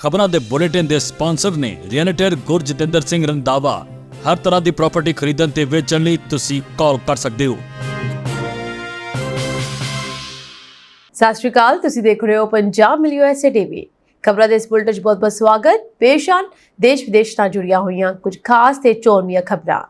ਖਬਰਾਂ ਦੇ ਬੁਲੇਟਿਨ ਦੇ ਸਪਾਂਸਰ ਨੇ ਰੀਅਲਟਰ ਗੁਰਜਿੰਦਰ ਸਿੰਘ ਰੰਧਾਵਾ। ਹਰ ਤਰ੍ਹਾਂ ਦੀ ਪ੍ਰਾਪਰਟੀ ਖਰੀਦਣ ਤੇ ਵੇਚਣ ਲਈ ਤੁਸੀਂ ਕਾਲ ਕਰ ਸਕਦੇ ਹੋ। ਸਤਿ ਸ਼੍ਰੀ ਅਕਾਲ, ਤੁਸੀਂ ਦੇਖ ਰਹੇ ਹੋ ਪੰਜਾਬ ਮਿਲ USA ਟੀਵੀ। ਖਬਰਾਂ ਦੇ ਇਸ ਬੁਲੇਟਿਨ 'ਚ ਬਹੁਤ-ਬਹੁਤ ਸਵਾਗਤ। ਪੇਸ਼ ਹਨ ਦੇਸ਼ ਵਿਦੇਸ਼ ਨਾਲ ਜੁੜੀਆਂ ਹੋਈਆਂ ਕੁਝ ਖਾਸ ਤੇ ਚੋਣਵੀਆਂ ਖਬਰਾਂ।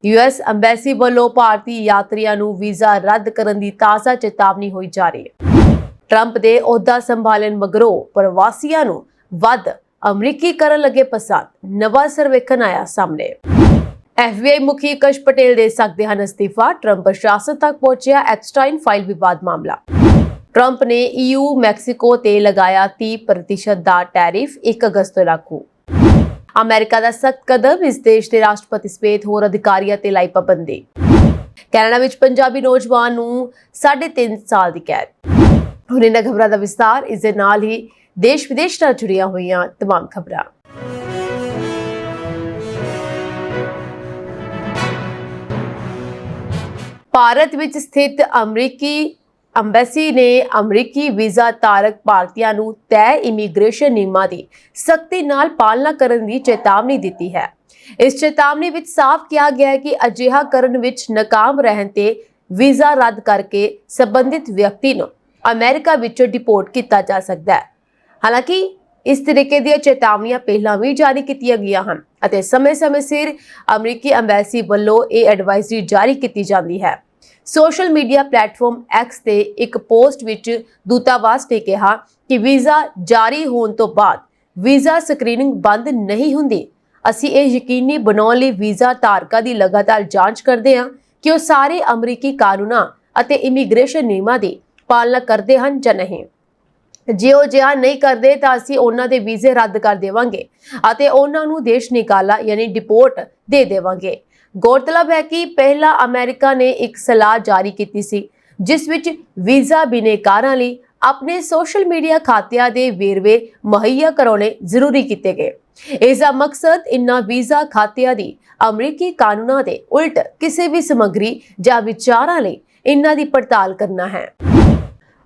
US ਅੰਬੈਸੀ ਵੱਲੋਂ ਭਾਰਤੀ ਯਾਤਰੀਆਂ ਨੂੰ ਵੀਜ਼ਾ ਰੱਦ ਕਰਨ ਦੀ ਤਾਜ਼ਾ ਚੇਤਾਵਨੀ ਹੋਈ ਜਾਰੀ ਹੈ। ਟਰੰਪ ਦੇ ਅਹੁਦਾ ਸੰਭਾਲਣ ਮਗਰੋਂ ਪ੍ਰਵਾਸੀਆਂ ਨੂੰ ਵੱਧ ਅਮਰੀਕੀ ਕਰਨ ਲੱਗੇ ਪਸੰਦ, ਨਵਾਂ ਸਰਵੇਖਣ ਆਇਆ ਸਾਹਮਣੇ। FBI ਮੁਖੀ ਕਸ਼ ਪਟੇਲ ਦੇ ਸਕਦੇ ਹਨ ਅਸਤੀਫਾ, ਟਰੰਪ ਪ੍ਰਸ਼ਾਸਨ ਤੱਕ ਪਹੁੰਚਿਆ ਐਪਸਟਾਈਨ ਫਾਈਲ ਵਿਵਾਦ ਮਾਮਲਾ। ਟਰੰਪ ਨੇ EU ਮੈਕਸੀਕੋ ਤੇ ਲਗਾਇਆ 30% ਦਾ ਟੈਰਿਫ, 1 ਅਗਸਤ ਤੋਂ ਲਾਗੂ। ਅਮਰੀਕਾ ਦਾ ਸਖਤ ਕਦਮ, ਇਸ ਦੇਸ਼ ਦੇ ਰਾਸ਼ਟਰਪਤੀ ਸਮੇਤ ਹੋਰ ਅਧਿਕਾਰੀਆਂ ਤੇ ਲਾਈ ਪਾਬੰਦੀ। ਕੈਨੇਡਾ ਵਿੱਚ ਪੰਜਾਬੀ ਨੌਜਵਾਨ ਨੂੰ 3.5 ਸਾਲ ਦੀ ਕੈਦ। ਹੁਣ ਇਹਨਾਂ ਖਬਰਾਂ ਦਾ ਵਿਸਤਾਰ, ਇਸ ਦੇ ਨਾਲ ਹੀ ਦੇਸ਼ ਵਿਦੇਸ਼ ਨਾਲ ਜੁੜੀਆਂ ਹੋਈਆਂ तमाम ਖਬਰਾਂ। ਭਾਰਤ ਵਿੱਚ ਸਥਿਤ ਅਮਰੀਕੀ ਅੰਬੈਸੀ ਨੇ ਅਮਰੀਕੀ ਵੀਜ਼ਾ ਧਾਰਕ ਭਾਰਤੀਆਂ ਨੂੰ ਤੈਅ ਇਮੀਗ੍ਰੇਸ਼ਨ ਨਿਯਮਾਂ ਦੀ ਸਖਤੀ ਨਾਲ ਪਾਲਣਾ ਕਰਨ ਦੀ ਚੇਤਾਵਨੀ ਦਿੱਤੀ ਹੈ। ਇਸ ਚੇਤਾਵਨੀ ਵਿੱਚ ਸਾਫ਼ ਕਿਹਾ ਗਿਆ ਹੈ ਕਿ ਅਜਿਹਾ ਕਰਨ ਵਿੱਚ ਨਾਕਾਮ ਰਹਿਣ ਤੇ ਵੀਜ਼ਾ ਰੱਦ ਕਰਕੇ ਸੰਬੰਧਿਤ ਵਿਅਕਤੀ ਨੂੰ ਅਮਰੀਕਾ ਵਿੱਚੋਂ ਡਿਪੋਰਟ ਕੀਤਾ ਜਾ ਸਕਦਾ ਹੈ। ਹਾਲਾਂਕਿ ਇਸ ਤਰੀਕੇ ਦੀਆਂ ਚੇਤਾਵਨੀਆਂ ਪਹਿਲਾਂ ਵੀ ਜਾਰੀ ਕੀਤੀਆਂ ਗਈਆਂ ਹਨ ਅਤੇ ਸਮੇਂ-ਸਮੇਂ ਸਿਰ ਅਮਰੀਕੀ ਅੰਬੈਸੀ ਵੱਲੋਂ ਇਹ ਐਡਵਾਈਜ਼ਰੀ ਜਾਰੀ ਕੀਤੀ ਜਾਂਦੀ ਹੈ। ਸੋਸ਼ਲ ਮੀਡੀਆ ਪਲੇਟਫਾਰਮ X ਤੇ ਇੱਕ ਪੋਸਟ ਵਿੱਚ ਦੂਤਾਵਾਸ ਨੇ ਕਿਹਾ ਕਿ ਵੀਜ਼ਾ ਜਾਰੀ ਹੋਣ ਤੋਂ ਬਾਅਦ ਵੀਜ਼ਾ ਸਕਰੀਨਿੰਗ ਬੰਦ ਨਹੀਂ ਹੁੰਦੀ। ਅਸੀਂ ਇਹ ਯਕੀਨੀ ਬਣਾਉਣ ਲਈ ਵੀਜ਼ਾ ਧਾਰਕਾਂ ਦੀ ਲਗਾਤਾਰ ਜਾਂਚ ਕਰਦੇ ਹਾਂ ਕਿ ਉਹ ਸਾਰੇ ਅਮਰੀਕੀ ਕਾਨੂੰਨਾਂ ਅਤੇ ਇਮੀਗ੍ਰੇਸ਼ਨ ਨਿਯਮਾਂ ਦੀ ਪਾਲਣਾ ਕਰਦੇ ਹਨ ਜਾਂ ਨਹੀਂ। ਜੇ ਉਹ ਅਜਿਹਾ ਨਹੀਂ ਕਰਦੇ ਤਾਂ ਅਸੀਂ ਉਹਨਾਂ ਦੇ ਵੀਜ਼ੇ ਰੱਦ ਕਰ ਦੇਵਾਂਗੇ ਅਤੇ ਉਹਨਾਂ ਨੂੰ ਦੇਸ਼ ਨਿਕਾਲਾ ਯਾਨੀ ਡਿਪੋਰਟ ਦੇ ਦੇਵਾਂਗੇ। ਗੌਰਤਲਬ ਹੈ ਕਿ ਪਹਿਲਾਂ ਅਮਰੀਕਾ ਨੇ ਇੱਕ ਸਲਾਹ ਜਾਰੀ ਕੀਤੀ ਸੀ ਜਿਸ ਵਿੱਚ ਵੀਜ਼ਾ ਬਿਨੇਕਾਰਾਂ ਲਈ ਆਪਣੇ ਸੋਸ਼ਲ ਮੀਡੀਆ ਖਾਤਿਆਂ ਦੇ ਵੇਰਵੇ ਮੁਹੱਈਆ ਕਰਾਉਣੇ ਜ਼ਰੂਰੀ ਕੀਤੇ ਗਏ। ਇਸ ਦਾ ਮਕਸਦ ਇਨ੍ਹਾਂ ਵੀਜ਼ਾ ਖਾਤਿਆਂ ਦੀ ਅਮਰੀਕੀ ਕਾਨੂੰਨਾਂ ਦੇ ਉਲਟ ਕਿਸੇ ਵੀ ਸਮੱਗਰੀ ਜਾਂ ਵਿਚਾਰਾਂ ਲਈ ਇਨ੍ਹਾਂ ਦੀ ਪੜਤਾਲ ਕਰਨਾ ਹੈ।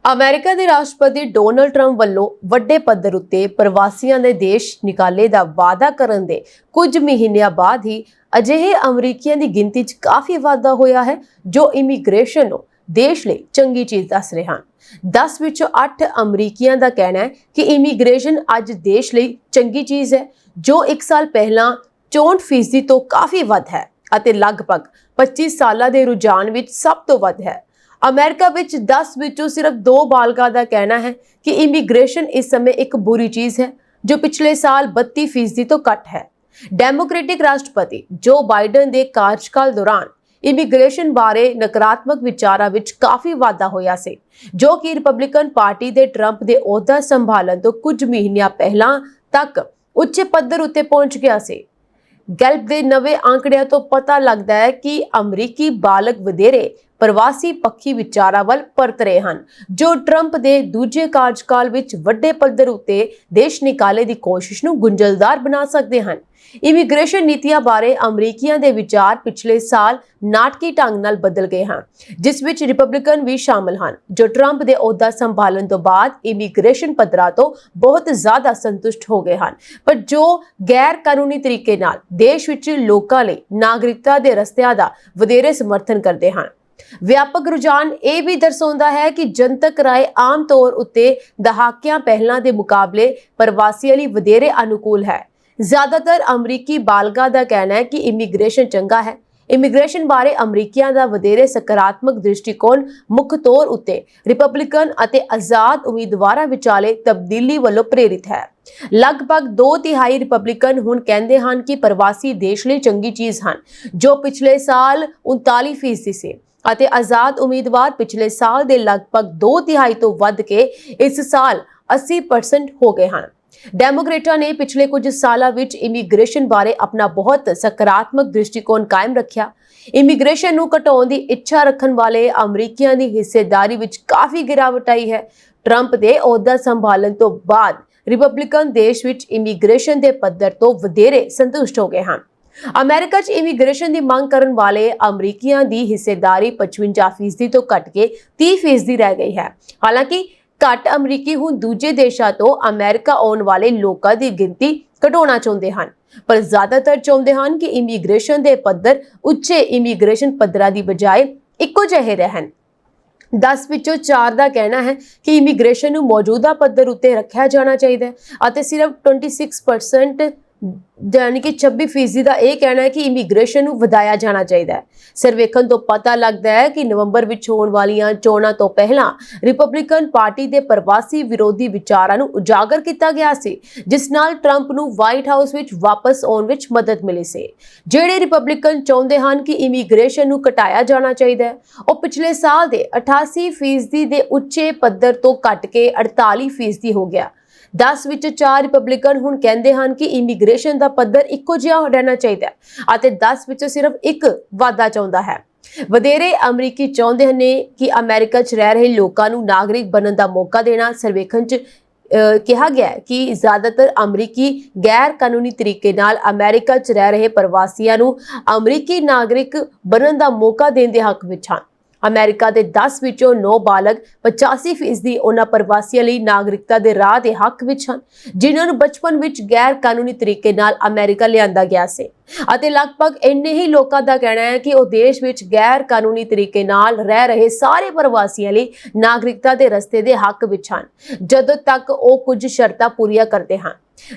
ਅਮਰੀਕਾ ਦੇ ਰਾਸ਼ਟਰਪਤੀ ਡੋਨਾਲਡ ਟਰੰਪ ਵੱਲੋਂ ਵੱਡੇ ਪੱਧਰ ਉੱਤੇ ਪ੍ਰਵਾਸੀਆਂ ਦੇ ਦੇਸ਼ ਨਿਕਾਲੇ ਦਾ ਵਾਅਦਾ ਕਰਨ ਦੇ ਕੁਝ ਮਹੀਨਿਆਂ ਬਾਅਦ ਹੀ ਅਜਿਹੇ ਅਮਰੀਕੀਆਂ ਦੀ ਗਿਣਤੀ 'ਚ ਕਾਫੀ ਵਾਧਾ ਹੋਇਆ ਹੈ ਜੋ ਇਮੀਗ੍ਰੇਸ਼ਨ ਨੂੰ ਦੇਸ਼ ਲਈ ਚੰਗੀ ਚੀਜ਼ ਦੱਸ ਰਹੇ ਹਨ। 10 ਵਿੱਚੋਂ 8 ਅਮਰੀਕੀਆਂ ਦਾ ਕਹਿਣਾ ਹੈ ਕਿ ਇਮੀਗ੍ਰੇਸ਼ਨ ਅੱਜ ਦੇਸ਼ ਲਈ ਚੰਗੀ ਚੀਜ਼ ਹੈ, ਜੋ 1 ਸਾਲ ਪਹਿਲਾਂ 64% ਤੋਂ ਕਾਫੀ ਵੱਧ ਹੈ ਅਤੇ ਲਗਭਗ 25 ਸਾਲਾਂ ਦੇ ਰੁਝਾਨ ਵਿੱਚ ਸਭ ਤੋਂ ਵੱਧ ਹੈ। ਅਮਰੀਕਾ ਵਿੱਚ 10 ਵਿੱਚੋਂ ਸਿਰਫ 2 ਬਾਲਗਾਂ ਦਾ ਕਹਿਣਾ ਹੈ ਕਿ ਇਮੀਗ੍ਰੇਸ਼ਨ ਇਸ ਸਮੇਂ ਇੱਕ ਬੁਰੀ ਚੀਜ਼ ਹੈ, ਜੋ ਪਿਛਲੇ ਸਾਲ 32% ਤੋਂ ਘੱਟ ਹੈ। ਡੈਮੋਕ੍ਰੈਟਿਕ ਰਾਸ਼ਟਰਪਤੀ ਜੋ ਬਾਈਡਨ ਦੇ ਕਾਰਜਕਾਲ ਦੌਰਾਨ ਇਮੀਗ੍ਰੇਸ਼ਨ ਬਾਰੇ ਨਕਾਰਾਤਮਕ ਵਿਚਾਰਾਂ ਵਿੱਚ ਕਾਫੀ ਵਾਧਾ ਹੋਇਆ ਸੀ, ਜੋ ਕਿ ਰਿਪਬਲਿਕਨ ਪਾਰਟੀ ਦੇ ਟਰੰਪ ਦੇ ਅਹੁਦਾ ਸੰਭਾਲਣ ਤੋਂ ਕੁਝ ਮਹੀਨਿਆਂ ਪਹਿਲਾਂ ਤੱਕ ਉੱਚੇ ਪੱਧਰ ਉੱਤੇ ਪਹੁੰਚ ਗਿਆ ਸੀ। ਗੈਲਪ ਦੇ ਨਵੇਂ ਆંકੜਿਆਂ ਤੋਂ ਪਤਾ ਲੱਗਦਾ ਹੈ ਕਿ ਅਮਰੀਕੀ ਬਾਲਗ ਵਧੇਰੇ ਪ੍ਰਵਾਸੀ ਪੱਖੀ ਵਿਚਾਰਾਂ ਵੱਲ ਪਰਤ ਰਹੇ ਹਨ, ਜੋ ਟਰੰਪ ਦੇ ਦੂਜੇ ਕਾਰਜਕਾਲ ਵਿੱਚ ਵੱਡੇ ਪੱਧਰ ਉੱਤੇ ਦੇਸ਼ ਨਿਕਾਲੇ ਦੀ ਕੋਸ਼ਿਸ਼ ਨੂੰ ਗੁੰਝਲਦਾਰ ਬਣਾ ਸਕਦੇ ਹਨ। ਇਮੀਗ੍ਰੇਸ਼ਨ ਨੀਤੀਆਂ ਬਾਰੇ ਅਮਰੀਕੀਆਂ ਦੇ ਵਿਚਾਰ ਪਿਛਲੇ ਸਾਲ ਨਾਟਕੀ ਢੰਗ ਨਾਲ ਬਦਲ ਗਏ ਹਨ, ਜਿਸ ਵਿੱਚ ਰਿਪਬਲਿਕਨ ਵੀ ਸ਼ਾਮਲ ਹਨ, ਜੋ ਟਰੰਪ ਦੇ ਅਹੁਦਾ ਸੰਭਾਲਣ ਤੋਂ ਬਾਅਦ ਇਮੀਗ੍ਰੇਸ਼ਨ ਪੱਧਰਾਂ ਤੋਂ ਬਹੁਤ ਜ਼ਿਆਦਾ ਸੰਤੁਸ਼ਟ ਹੋ ਗਏ ਹਨ, ਪਰ ਜੋ ਗੈਰ ਕਾਨੂੰਨੀ ਤਰੀਕੇ ਨਾਲ ਦੇਸ਼ ਵਿੱਚ ਲੋਕਾਂ ਲਈ ਨਾਗਰਿਕਤਾ ਦੇ ਰਸਤਿਆਂ ਦਾ ਵਧੇਰੇ ਸਮਰਥਨ ਕਰਦੇ ਹਨ। ਵਿਆਪਕ ਰੁਝਾਨ ਇਹ ਵੀ ਦਰਸਾਉਂਦਾ ਹੈ ਕਿ ਜਨਤਕ ਰਾਏ ਆਮ ਤੌਰ ਉੱਤੇ ਦਹਾਕਿਆਂ ਪਹਿਲਾਂ ਦੇ ਮੁਕਾਬਲੇ ਪ੍ਰਵਾਸੀਆਂ ਲਈ ਵਧੇਰੇ ਅਨੁਕੂਲ ਹੈ। ਜ਼ਿਆਦਾਤਰ ਅਮਰੀਕੀ ਬਾਲਗਾਂ ਦਾ ਕਹਿਣਾ ਹੈ ਕਿ ਇਮੀਗ੍ਰੇਸ਼ਨ ਚੰਗਾ ਹੈ। ਇਮੀਗ੍ਰੇਸ਼ਨ ਬਾਰੇ ਅਮਰੀਕੀਆਂ ਦਾ ਵਧੇਰੇ ਸਕਾਰਾਤਮਕ ਦ੍ਰਿਸ਼ਟੀਕੋਣ ਮੁੱਖ ਤੌਰ ਉੱਤੇ ਰਿਪਬਲਿਕਨ ਅਤੇ ਆਜ਼ਾਦ ਉਮੀਦਵਾਰਾਂ ਵਿਚਾਲੇ ਤਬਦੀਲੀ ਵੱਲੋਂ ਪ੍ਰੇਰਿਤ ਹੈ। ਲਗਭਗ 2/3 ਰਿਪਬਲਿਕਨ ਹੁਣ ਕਹਿੰਦੇ ਹਨ ਕਿ ਪ੍ਰਵਾਸੀ ਦੇਸ਼ ਲਈ ਚੰਗੀ ਚੀਜ਼ ਹਨ, ਜੋ ਪਿਛਲੇ ਸਾਲ 39% ਸੀ, ਅਤੇ ਆਜ਼ਾਦ ਉਮੀਦਵਾਰ ਪਿਛਲੇ ਸਾਲ ਦੇ ਲਗਭਗ 2/3 ਤੋਂ ਵੱਧ ਕੇ ਇਸ ਸਾਲ 80% ਹੋ ਗਏ ਹਨ। ਡੈਮੋਕ੍ਰੇਟਾਂ ਨੇ ਪਿਛਲੇ ਕੁਝ ਸਾਲਾਂ ਵਿੱਚ ਇਮੀਗ੍ਰੇਸ਼ਨ ਬਾਰੇ ਆਪਣਾ ਬਹੁਤ ਸਕਾਰਾਤਮਕ ਦ੍ਰਿਸ਼ਟੀਕੋਣ ਕਾਇਮ ਰੱਖਿਆ। ਇਮੀਗ੍ਰੇਸ਼ਨ ਨੂੰ ਘਟਾਉਣ ਦੀ ਇੱਛਾ ਰੱਖਣ ਵਾਲੇ ਅਮਰੀਕੀਆਂ ਦੀ ਹਿੱਸੇਦਾਰੀ ਵਿੱਚ ਕਾਫੀ ਗਿਰਾਵਟ ਆਈ ਹੈ। ਟਰੰਪ ਦੇ ਅਹੁਦਾ ਸੰਭਾਲਣ ਤੋਂ ਬਾਅਦ ਰਿਪਬਲਿਕਨ ਦੇਸ਼ ਵਿੱਚ ਇਮੀਗ੍ਰੇਸ਼ਨ ਦੇ ਪੱਧਰ ਤੋਂ ਵਧੇਰੇ ਸੰਤੁਸ਼ਟ ਹੋ ਗਏ ਹਨ। ਅਮਰੀਕਾ 'ਚ ਇਮੀਗ੍ਰੇਸ਼ਨ ਦੀ ਮੰਗ ਕਰਨ ਵਾਲੇ ਅਮਰੀਕੀਆਂ ਦੀ ਹਿੱਸੇਦਾਰੀ 55% ਤੋਂ ਘਟ ਕੇ 30% ਰਹਿ ਗਈ ਹੈ। ਹਾਲਾਂਕਿ ਘੱਟ ਅਮਰੀਕੀ ਹੁਣ ਦੂਜੇ ਦੇਸ਼ਾਂ ਤੋਂ ਅਮਰੀਕਾ ਆਉਣ ਵਾਲੇ ਲੋਕਾਂ ਦੀ ਗਿਣਤੀ ਘਟਾਉਣਾ ਚਾਹੁੰਦੇ ਹਨ, ਪਰ ਜ਼ਿਆਦਾਤਰ ਚਾਹੁੰਦੇ ਹਨ ਕਿ ਇਮੀਗ੍ਰੇਸ਼ਨ ਦੇ ਪੱਧਰ ਉੱਚੇ ਇਮੀਗ੍ਰੇਸ਼ਨ ਪੱਧਰਾਂ ਦੀ ਬਜਾਏ ਇੱਕੋ ਜਿਹੇ ਰਹਿਣ। 10 ਵਿੱਚੋਂ 4 ਦਾ ਕਹਿਣਾ ਹੈ ਕਿ ਇਮੀਗ੍ਰੇਸ਼ਨ ਨੂੰ ਮੌਜੂਦਾ ਪੱਧਰ ਉੱਤੇ ਰੱਖਿਆ ਜਾਣਾ ਚਾਹੀਦਾ ਹੈ ਅਤੇ ਸਿਰਫ 26% ਯਾਨੀ ਕਿ 26% ਦਾ ਇਹ ਕਹਿਣਾ ਹੈ ਕਿ ਇਮੀਗ੍ਰੇਸ਼ਨ ਨੂੰ ਵਧਾਇਆ ਜਾਣਾ ਚਾਹੀਦਾ ਹੈ। ਸਰਵੇਖਣ ਤੋਂ ਪਤਾ ਲੱਗਦਾ ਹੈ ਕਿ ਨਵੰਬਰ ਵਿੱਚ ਹੋਣ ਵਾਲੀਆਂ ਚੋਣਾਂ ਤੋਂ ਪਹਿਲਾਂ ਰਿਪਬਲਿਕਨ ਪਾਰਟੀ ਦੇ ਪ੍ਰਵਾਸੀ ਵਿਰੋਧੀ ਵਿਚਾਰਾਂ ਨੂੰ ਉਜਾਗਰ ਕੀਤਾ ਗਿਆ ਸੀ, ਜਿਸ ਨਾਲ ਟਰੰਪ ਨੂੰ ਵਾਈਟ ਹਾਊਸ ਵਿੱਚ ਵਾਪਸ ਆਉਣ ਵਿੱਚ ਮਦਦ ਮਿਲੀ ਸੀ। ਜਿਹੜੇ ਰਿਪਬਲਿਕਨ ਚਾਹੁੰਦੇ ਹਨ ਕਿ ਇਮੀਗ੍ਰੇਸ਼ਨ ਨੂੰ ਘਟਾਇਆ ਜਾਣਾ ਚਾਹੀਦਾ ਹੈ, ਉਹ ਪਿਛਲੇ ਸਾਲ ਦੇ 88% ਦੇ ਉੱਚੇ ਪੱਧਰ ਤੋਂ ਘਟ ਕੇ 48% ਹੋ ਗਿਆ। 10 ਵਿੱਚੋਂ 4 ਰਿਪਬਲਿਕਨ ਹੁਣ ਕਹਿੰਦੇ ਹਨ ਕਿ ਇਮੀਗ੍ਰੇਸ਼ਨ ਦਾ ਪੱਧਰ ਇੱਕੋ ਜਿਹਾ ਰਹਿਣਾ ਚਾਹੀਦਾ ਹੈ ਅਤੇ 10 ਵਿੱਚੋਂ ਸਿਰਫ ਇੱਕ ਵਾਧਾ ਚਾਹੁੰਦਾ ਹੈ। ਵਧੇਰੇ ਅਮਰੀਕੀ ਚਾਹੁੰਦੇ ਨੇ ਕਿ ਅਮਰੀਕਾ 'ਚ ਰਹਿ ਰਹੇ ਲੋਕਾਂ ਨੂੰ ਨਾਗਰਿਕ ਬਣਨ ਦਾ ਮੌਕਾ ਦੇਣਾ। ਸਰਵੇਖਣ 'ਚ ਕਿਹਾ ਗਿਆ ਕਿ ਜ਼ਿਆਦਾਤਰ ਅਮਰੀਕੀ ਗੈਰ ਕਾਨੂੰਨੀ ਤਰੀਕੇ ਨਾਲ ਅਮਰੀਕਾ 'ਚ ਰਹਿ ਰਹੇ ਪ੍ਰਵਾਸੀਆਂ ਨੂੰ ਅਮਰੀਕੀ ਨਾਗਰਿਕ ਬਣਨ ਦਾ ਮੌਕਾ ਦੇਣ ਦੇ ਹੱਕ ਵਿੱਚ ਹਨ। ਅਮਰੀਕਾ ਦੇ 10 ਵਿੱਚੋਂ 9 ਬਾਲਗ 85% ਉਹਨਾਂ ਪ੍ਰਵਾਸੀਆਂ ਲਈ ਨਾਗਰਿਕਤਾ ਦੇ ਰਾਹ ਦੇ ਹੱਕ ਵਿੱਚ ਹਨ, ਜਿਨ੍ਹਾਂ ਨੂੰ ਬਚਪਨ ਵਿੱਚ ਗੈਰ ਕਾਨੂੰਨੀ ਤਰੀਕੇ ਨਾਲ ਅਮਰੀਕਾ ਲਿਆਂਦਾ ਗਿਆ ਸੀ ਅਤੇ ਲਗਭਗ ਇੰਨੇ ਹੀ ਲੋਕਾਂ ਦਾ ਕਹਿਣਾ ਹੈ ਕਿ ਉਹ ਦੇਸ਼ ਵਿੱਚ ਗੈਰ ਕਾਨੂੰਨੀ ਤਰੀਕੇ ਨਾਲ ਰਹਿ ਰਹੇ ਸਾਰੇ ਪ੍ਰਵਾਸੀਆਂ ਲਈ ਨਾਗਰਿਕਤਾ ਦੇ ਰਸਤੇ ਦੇ ਹੱਕ ਵਿੱਚ ਹਨ, ਜਦੋਂ ਤੱਕ ਉਹ ਕੁਝ ਸ਼ਰਤਾਂ ਪੂਰੀਆਂ ਕਰਦੇ ਹਨ।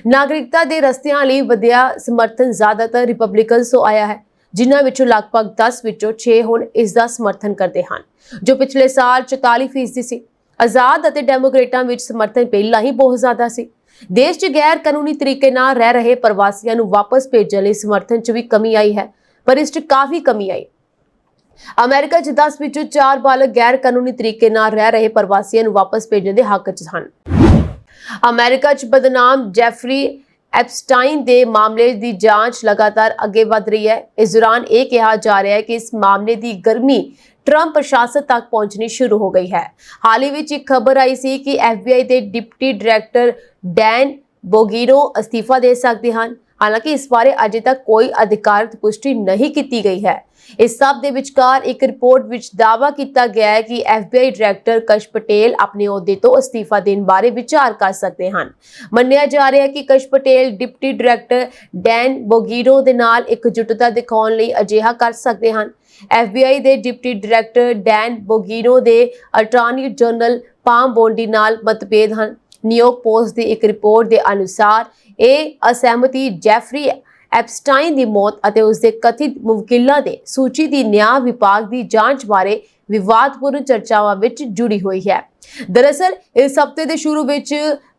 ਨਾਗਰਿਕਤਾ ਦੇ ਰਸਤਿਆਂ ਲਈ ਵਧਿਆ ਸਮਰਥਨ ਜ਼ਿਆਦਾਤਰ ਰਿਪਬਲਿਕਨਸ ਤੋਂ ਆਇਆ ਹੈ, ਜਿਨ੍ਹਾਂ ਵਿੱਚੋਂ ਲਗਭਗ 10 ਵਿੱਚੋਂ 6 ਹੁਣ ਇਸ ਦਾ ਸਮਰਥਨ ਕਰਦੇ ਹਨ, ਜੋ ਪਿਛਲੇ ਸਾਲ 44% ਸੀ। ਆਜ਼ਾਦ ਅਤੇ ਡੈਮੋਕ੍ਰੇਟਾਂ ਵਿੱਚ ਸਮਰਥਨ ਪਹਿਲਾਂ ਹੀ ਬਹੁਤ ਜ਼ਿਆਦਾ ਸੀ। ਦੇਸ਼ 'ਚ ਗੈਰ ਕਾਨੂੰਨੀ ਤਰੀਕੇ ਨਾਲ ਰਹਿ ਰਹੇ ਪ੍ਰਵਾਸੀਆਂ ਨੂੰ ਵਾਪਸ ਭੇਜਣ ਲਈ ਸਮਰਥਨ 'ਚ ਵੀ ਕਮੀ ਆਈ ਹੈ, ਪਰ ਇਸ 'ਚ ਕਾਫੀ ਕਮੀ ਆਈ। ਅਮਰੀਕਾ 'ਚ 10 ਵਿੱਚੋਂ 4 ਬਾਲਗ ਗੈਰ ਕਾਨੂੰਨੀ ਤਰੀਕੇ ਨਾਲ ਰਹਿ ਰਹੇ ਪ੍ਰਵਾਸੀਆਂ ਨੂੰ ਵਾਪਸ ਭੇਜਣ ਦੇ ਹੱਕ 'ਚ ਹਨ। ਅਮਰੀਕਾ 'ਚ ਬਦਨਾਮ ਜੈਫਰੀ ਐਪਸਟਾਈਨ ਦੇ ਮਾਮਲੇ ਦੀ ਜਾਂਚ ਲਗਾਤਾਰ ਅੱਗੇ ਵਧ ਰਹੀ ਹੈ। ਇਸ ਦੌਰਾਨ ਇਹ ਕਿਹਾ ਜਾ ਰਿਹਾ ਹੈ ਕਿ ਇਸ ਮਾਮਲੇ ਦੀ ਗਰਮੀ ਟਰੰਪ ਪ੍ਰਸ਼ਾਸਨ ਤੱਕ ਪਹੁੰਚਣੀ ਸ਼ੁਰੂ ਹੋ ਗਈ ਹੈ। ਹਾਲ ਹੀ ਵਿੱਚ ਇੱਕ ਖਬਰ ਆਈ ਸੀ ਕਿ FBI ਦੇ ਡਿਪਟੀ ਡਾਇਰੈਕਟਰ ਡੈਨ ਬੋਗੀਨੋ ਅਸਤੀਫਾ ਦੇ ਸਕਦੇ ਹਨ। ਹਾਲਾਂਕਿ ਇਸ ਬਾਰੇ ਅਜੇ ਤੱਕ ਕੋਈ ਅਧਿਕਾਰਤ ਪੁਸ਼ਟੀ ਨਹੀਂ ਕੀਤੀ ਗਈ ਹੈ। ਇਸ ਸਭ ਦੇ ਵਿਚਕਾਰ ਇੱਕ ਰਿਪੋਰਟ ਵਿੱਚ ਦਾਅਵਾ ਕੀਤਾ ਗਿਆ ਹੈ ਕਿ FBI ਡਾਇਰੈਕਟਰ ਕਸ਼ ਪਟੇਲ ਆਪਣੇ ਅਹੁਦੇ ਤੋਂ ਅਸਤੀਫਾ ਦੇਣ ਬਾਰੇ ਵਿਚਾਰ ਕਰ ਸਕਦੇ ਹਨ। ਮੰਨਿਆ ਜਾ ਰਿਹਾ ਹੈ ਕਿ ਕਸ਼ ਪਟੇਲ ਡਿਪਟੀ ਡਾਇਰੈਕਟਰ ਡੈਨ ਬੋਗੀਨੋ ਦੇ ਨਾਲ ਇਕਜੁੱਟਤਾ ਦਿਖਾਉਣ ਲਈ ਅਜਿਹਾ ਕਰ ਸਕਦੇ ਹਨ। FBI ਦੇ ਡਿਪਟੀ ਡਾਇਰੈਕਟਰ ਡੈਨ ਬੋਗੀਨੋ ਦੇ ਅਟਾਰਨੀ ਜਨਰਲ ਪਾਮ ਬੋਂਡੀ ਨਾਲ ਮਤਭੇਦ ਹਨ। ਨਿਊਯਾਰਕ ਪੋਸਟ ਦੀ ਇੱਕ ਰਿਪੋਰਟ ਦੇ ਅਨੁਸਾਰ ਇਹ ਅਸਹਿਮਤੀ ਜੈਫਰੀ ਐਪਸਟਾਈਨ ਦੀ ਮੌਤ ਅਤੇ ਉਸਦੇ ਕਥਿਤ ਮੁਵਕਿਲਾਂ ਦੇ ਸੂਚੀ ਦੀ ਨਿਆਂ ਵਿਭਾਗ ਦੀ ਜਾਂਚ ਬਾਰੇ ਵਿਵਾਦਪੂਰਨ ਚਰਚਾਵਾਂ ਵਿੱਚ ਜੁੜੀ ਹੋਈ ਹੈ। ਦਰਅਸਲ ਇਸ ਹਫ਼ਤੇ ਦੇ ਸ਼ੁਰੂ ਵਿੱਚ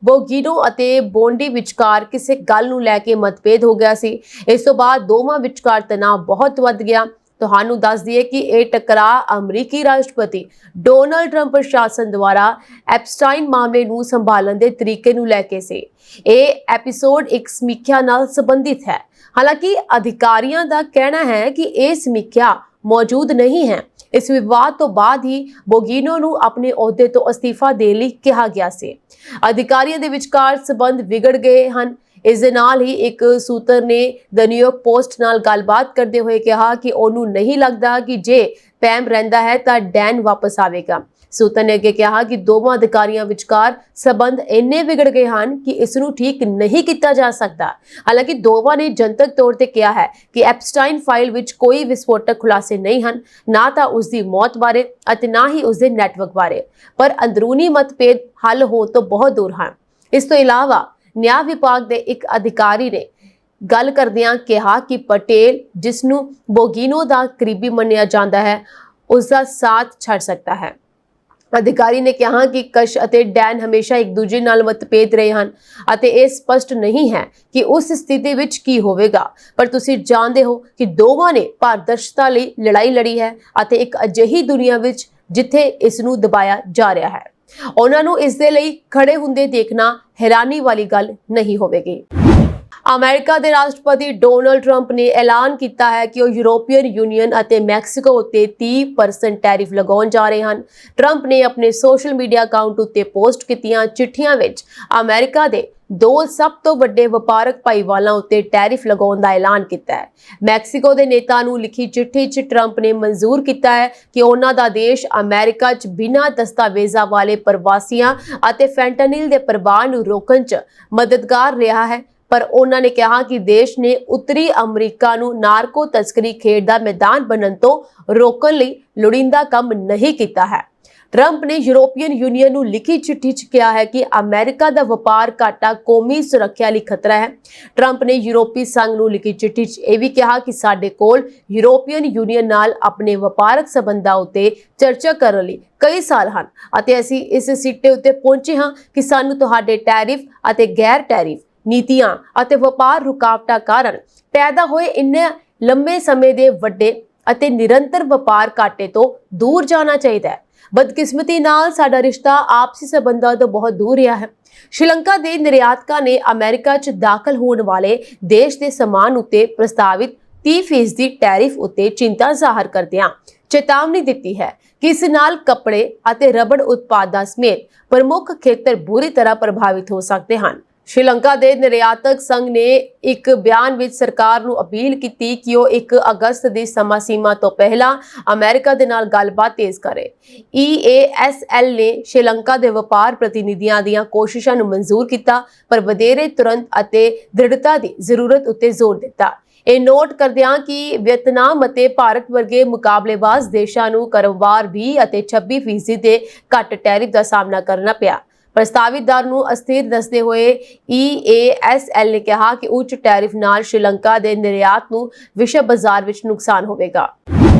ਬੋਗੀਨੋ ਅਤੇ ਬੋਂਡੀ ਵਿਚਕਾਰ ਕਿਸੇ ਗੱਲ ਨੂੰ ਲੈ ਕੇ ਮਤਭੇਦ ਹੋ ਗਿਆ ਸੀ। ਇਸ ਤੋਂ ਬਾਅਦ ਦੋਵਾਂ ਵਿਚਕਾਰ ਤਣਾਅ ਬਹੁਤ ਵੱਧ ਗਿਆ। ਤੁਹਾਨੂੰ ਦੱਸ ਦਈਏ ਕਿ ਇਹ ਟਕਰਾਅ ਅਮਰੀਕੀ ਰਾਸ਼ਟਰਪਤੀ ਡੋਨਾਲਡ ਟਰੰਪ ਪ੍ਰਸ਼ਾਸਨ ਦੁਆਰਾ ਐਪਸਟਾਈਨ ਮਾਮਲੇ ਨੂੰ ਸੰਭਾਲਣ ਦੇ ਤਰੀਕੇ ਨੂੰ ਲੈ ਕੇ ਸੀ। ਇਹ ਐਪੀਸੋਡ ਇੱਕ ਸਮੀਖਿਆ ਨਾਲ ਸੰਬੰਧਿਤ ਹੈ। ਹਾਲਾਂਕਿ ਅਧਿਕਾਰੀਆਂ ਦਾ ਕਹਿਣਾ ਹੈ ਕਿ ਇਹ ਸਮੀਖਿਆ ਮੌਜੂਦ ਨਹੀਂ ਹੈ। ਇਸ ਵਿਵਾਦ ਤੋਂ ਬਾਅਦ ਹੀ ਬੋਗੀਨੋ ਨੂੰ ਆਪਣੇ ਅਹੁਦੇ ਤੋਂ ਅਸਤੀਫਾ ਦੇਣ ਲਈ ਕਿਹਾ ਗਿਆ ਸੀ। ਅਧਿਕਾਰੀਆਂ ਦੇ ਵਿਚਕਾਰ ਸਬੰਧ ਵਿਗੜ ਗਏ ਹਨ। ਇਸ ਦੇ ਨਾਲ ਹੀ ਇੱਕ ਸੂਤਰ ਨੇ ਦ ਨਿਊਯਾਰਕ ਪੋਸਟ ਨਾਲ ਗੱਲਬਾਤ ਕਰਦੇ ਹੋਏ ਕਿਹਾ ਕਿ ਉਹਨੂੰ ਨਹੀਂ ਲੱਗਦਾ ਕਿ ਜੇ ਪੈਮ ਰਹਿੰਦਾ ਹੈ ਤਾਂ ਡੈਨ ਵਾਪਸ ਆਵੇਗਾ। ਸੂਤਰ ਨੇ ਅੱਗੇ ਕਿਹਾ ਕਿ ਦੋਵਾਂ ਅਧਿਕਾਰੀਆਂ ਵਿਚਕਾਰ ਸਬੰਧ ਇੰਨੇ ਵਿਗੜ ਗਏ ਹਨ ਕਿ ਇਸ ਨੂੰ ਠੀਕ ਨਹੀਂ ਕੀਤਾ ਜਾ ਸਕਦਾ। ਹਾਲਾਂਕਿ ਦੋਵਾਂ ਨੇ ਜਨਤਕ ਤੌਰ ਤੇ ਕਿਹਾ ਹੈ ਕਿ ਐਪਸਟਾਈਨ ਫਾਈਲ ਵਿੱਚ ਕੋਈ ਵਿਸਫੋਟਕ ਖੁਲਾਸੇ ਨਹੀਂ ਹਨ, ਨਾ ਤਾਂ ਉਸ ਦੀ ਮੌਤ ਬਾਰੇ ਅਤੇ ਨਾ ਹੀ ਉਸ ਦੇ ਨੈਟਵਰਕ ਬਾਰੇ, ਪਰ ਅੰਦਰੂਨੀ ਮਤਭੇਦ ਹੱਲ ਹੋਣ ਤੋਂ ਬਹੁਤ ਦੂਰ ਹਨ। ਇਸ ਤੋਂ ਇਲਾਵਾ ਨਿਆਂ ਵਿਭਾਗ ਦੇ ਇੱਕ ਅਧਿਕਾਰੀ ਨੇ ਗੱਲ ਕਰਦਿਆਂ ਕਿਹਾ ਕਿ ਪਟੇਲ, ਜਿਸ ਨੂੰ ਬੋਗੀਨੋ ਦਾ ਕਰੀਬੀ ਮੰਨਿਆ ਜਾਂਦਾ ਹੈ, ਉਸ ਦਾ ਸਾਥ ਛੱਡ ਸਕਦਾ ਹੈ। ਅਧਿਕਾਰੀ ਨੇ ਕਿਹਾ ਕਿ ਕਸ਼ ਅਤੇ ਡੈਨ ਹਮੇਸ਼ਾ ਇੱਕ ਦੂਜੇ ਨਾਲ ਮਤਭੇਦ ਰਹੇ ਹਨ ਅਤੇ ਇਹ ਸਪਸ਼ਟ ਨਹੀਂ ਹੈ ਕਿ ਉਸ ਸਥਿਤੀ ਵਿੱਚ ਕੀ ਹੋਵੇਗਾ, ਪਰ ਤੁਸੀਂ ਜਾਣਦੇ ਹੋ ਕਿ ਦੋਵਾਂ ਨੇ ਪਾਰਦਰਸ਼ਤਾ ਲਈ ਲੜਾਈ ਲੜੀ ਹੈ ਅਤੇ ਇੱਕ ਅਜਿਹੀ ਦੁਨੀਆ ਵਿੱਚ ਜਿੱਥੇ ਇਸ ਨੂੰ ਦਬਾਇਆ ਜਾ ਰਿਹਾ ਹੈ, ਉਹਨਾਂ ਨੂੰ ਇਸ ਦੇ ਲਈ ਖੜੇ ਹੁੰਦੇ ਦੇਖਣਾ ਹੈਰਾਨੀ ਵਾਲੀ ਗੱਲ ਨਹੀਂ ਹੋਵੇਗੀ। ਅਮਰੀਕਾ ਦੇ ਰਾਸ਼ਟਰਪਤੀ ਡੋਨਾਲਡ ਟਰੰਪ ਨੇ ਐਲਾਨ ਕੀਤਾ ਹੈ ਕਿ ਉਹ ਯੂਰੋਪੀਅਨ ਯੂਨੀਅਨ ਅਤੇ ਮੈਕਸੀਕੋ ਉੱਤੇ 30% ਟੈਰਿਫ ਲਗਾਉਣ ਜਾ ਰਹੇ ਹਨ। ਟਰੰਪ ਨੇ ਆਪਣੇ ਸੋਸ਼ਲ ਮੀਡੀਆ ਅਕਾਊਂਟ ਉੱਤੇ ਪੋਸਟ ਕੀਤੀਆਂ ਚਿੱਠੀਆਂ ਵਿੱਚ ਅਮਰੀਕਾ ਦੇ ਦੋ ਸਭ ਤੋਂ ਵੱਡੇ ਵਪਾਰਕ ਭਾਈਵਾਲਾਂ ਉੱਤੇ ਟੈਰਿਫ ਲਗਾਉਣ ਦਾ ਐਲਾਨ ਕੀਤਾ ਹੈ। ਮੈਕਸੀਕੋ ਦੇ ਨੇਤਾ ਨੂੰ ਲਿਖੀ ਚਿੱਠੀ 'ਚ ਟਰੰਪ ਨੇ ਮਨਜ਼ੂਰ ਕੀਤਾ ਹੈ ਕਿ ਉਹਨਾਂ ਦਾ ਦੇਸ਼ ਅਮਰੀਕਾ 'ਚ ਬਿਨਾਂ ਦਸਤਾਵੇਜ਼ਾਂ ਵਾਲੇ ਪ੍ਰਵਾਸੀਆਂ ਅਤੇ ਫੈਂਟਾਨਿਲ ਦੇ ਪ੍ਰਵਾਹ ਨੂੰ ਰੋਕਣ 'ਚ ਮਦਦਗਾਰ ਰਿਹਾ ਹੈ। ਪਰ ਉਹਨਾਂ ਨੇ ਕਿਹਾ ਕਿ ਦੇਸ਼ ਨੇ ਉੱਤਰੀ ਅਮਰੀਕਾ ਨੂੰ ਨਾਰਕੋ ਤਸਕਰੀ ਖੇਡ ਦਾ ਮੈਦਾਨ ਬਣਨ ਤੋਂ ਰੋਕਣ ਲਈ ਲੋੜੀਂਦਾ ਕੰਮ ਨਹੀਂ ਕੀਤਾ ਹੈ। ਟਰੰਪ ਨੇ ਯੂਰੋਪੀਅਨ ਯੂਨੀਅਨ ਨੂੰ ਲਿਖੀ ਚਿੱਠੀ 'ਚ ਕਿਹਾ ਹੈ ਕਿ ਅਮਰੀਕਾ ਦਾ ਵਪਾਰ ਘਾਟਾ ਕੌਮੀ ਸੁਰੱਖਿਆ ਲਈ ਖਤਰਾ ਹੈ। ਟਰੰਪ ਨੇ ਯੂਰਪੀ ਸੰਘ ਨੂੰ ਲਿਖੀ ਚਿੱਠੀ 'ਚ ਇਹ ਵੀ ਕਿਹਾ ਕਿ ਸਾਡੇ ਕੋਲ ਯੂਰੋਪੀਅਨ ਯੂਨੀਅਨ ਨਾਲ ਆਪਣੇ ਵਪਾਰਕ ਸਬੰਧਾਂ ਉੱਤੇ ਚਰਚਾ ਕਰਨ ਲਈ ਕਈ ਸਾਲ ਹਨ ਅਤੇ ਅਸੀਂ ਇਸ ਸਿੱਟੇ ਉੱਤੇ ਪਹੁੰਚੇ ਹਾਂ ਕਿ ਸਾਨੂੰ ਤੁਹਾਡੇ ਟੈਰਿਫ ਅਤੇ ਗੈਰ ਟੈਰਿਫ ਨੀਤੀਆਂ ਅਤੇ ਵਪਾਰ ਰੁਕਾਵਟਾਂ ਕਾਰਨ ਪੈਦਾ ਹੋਏ ਇੰਨੇ ਲੰਮੇ ਸਮੇਂ ਦੇ ਵੱਡੇ ਅਤੇ ਨਿਰੰਤਰ ਵਪਾਰ ਘਾਟੇ ਤੋਂ ਦੂਰ ਜਾਣਾ ਚਾਹੀਦਾ ਹੈ। ਬਦਕਿਸਮਤੀ ਨਾਲ ਸਾਡਾ ਰਿਸ਼ਤਾ ਆਪਸੀ ਸਬੰਧਾਂ ਤੋਂ ਬਹੁਤ ਦੂਰ ਰਿਹਾ ਹੈ। ਸ਼੍ਰੀਲੰਕਾ ਦੇ ਨਿਰਯਾਤਕਾਂ ਨੇ ਅਮਰੀਕਾ 'ਚ ਦਾਖਲ ਹੋਣ ਵਾਲੇ ਦੇਸ਼ ਦੇ ਸਮਾਨ ਉੱਤੇ ਪ੍ਰਸਤਾਵਿਤ 30% ਦੀ ਟੈਰਿਫ ਉੱਤੇ ਚਿੰਤਾ ਜ਼ਾਹਰ ਕਰਦਿਆਂ ਚੇਤਾਵਨੀ ਦਿੱਤੀ ਹੈ ਕਿ ਇਸ ਨਾਲ ਕੱਪੜੇ ਅਤੇ ਰਬੜ ਉਤਪਾਦਾਂ ਸਮੇਤ ਪ੍ਰਮੁੱਖ ਖੇਤਰ ਬੁਰੀ ਤਰ੍ਹਾਂ ਪ੍ਰਭਾਵਿਤ ਹੋ ਸਕਦੇ ਹਨ। ਸ਼੍ਰੀਲੰਕਾ ਦੇ ਨਿਰਯਾਤਕ ਸੰਘ ਨੇ ਇੱਕ ਬਿਆਨ ਵਿੱਚ ਸਰਕਾਰ ਨੂੰ ਅਪੀਲ ਕੀਤੀ ਕਿ ਉਹ 1 ਅਗਸਤ ਦੀ ਸਮਾਂ ਸੀਮਾ ਤੋਂ ਪਹਿਲਾਂ ਅਮਰੀਕਾ ਦੇ ਨਾਲ ਗੱਲਬਾਤ ਤੇਜ਼ ਕਰੇ। EASL ਨੇ ਸ਼੍ਰੀਲੰਕਾ ਦੇ ਵਪਾਰ ਪ੍ਰਤੀਨਿਧੀਆਂ ਦੀਆਂ ਕੋਸ਼ਿਸ਼ਾਂ ਨੂੰ ਮਨਜ਼ੂਰ ਕੀਤਾ, ਪਰ ਵਧੇਰੇ ਤੁਰੰਤ ਅਤੇ ਦ੍ਰਿੜਤਾ ਦੀ ਜ਼ਰੂਰਤ ਉੱਤੇ ਜ਼ੋਰ ਦਿੱਤਾ। ਇਹ ਨੋਟ ਕਰਦਿਆਂ ਕਿ ਵੀਅਤਨਾਮ ਅਤੇ ਭਾਰਤ ਵਰਗੇ ਮੁਕਾਬਲੇਬਾਜ਼ ਦੇਸ਼ਾਂ ਨੂੰ ਕ੍ਰਮਵਾਰ 20 ਅਤੇ 26% ਦੇ ਘੱਟ ਟੈਰਿਫ ਦਾ ਸਾਹਮਣਾ ਕਰਨਾ ਪਿਆ। ਪ੍ਰਸਤਾਵਿਤ ਦਰ ਨੂੰ ਅਸਥਿਰ ਦੱਸਦੇ ਹੋਏ EASL ਨੇ ਕਿਹਾ ਕਿ ਉੱਚ ਟੈਰਿਫ ਨਾਲ ਸ਼੍ਰੀਲੰਕਾ ਦੇ ਨਿਰਯਾਤ ਨੂੰ ਵਿਸ਼ਵ ਬਾਜ਼ਾਰ ਵਿੱਚ ਨੁਕਸਾਨ ਹੋਵੇਗਾ।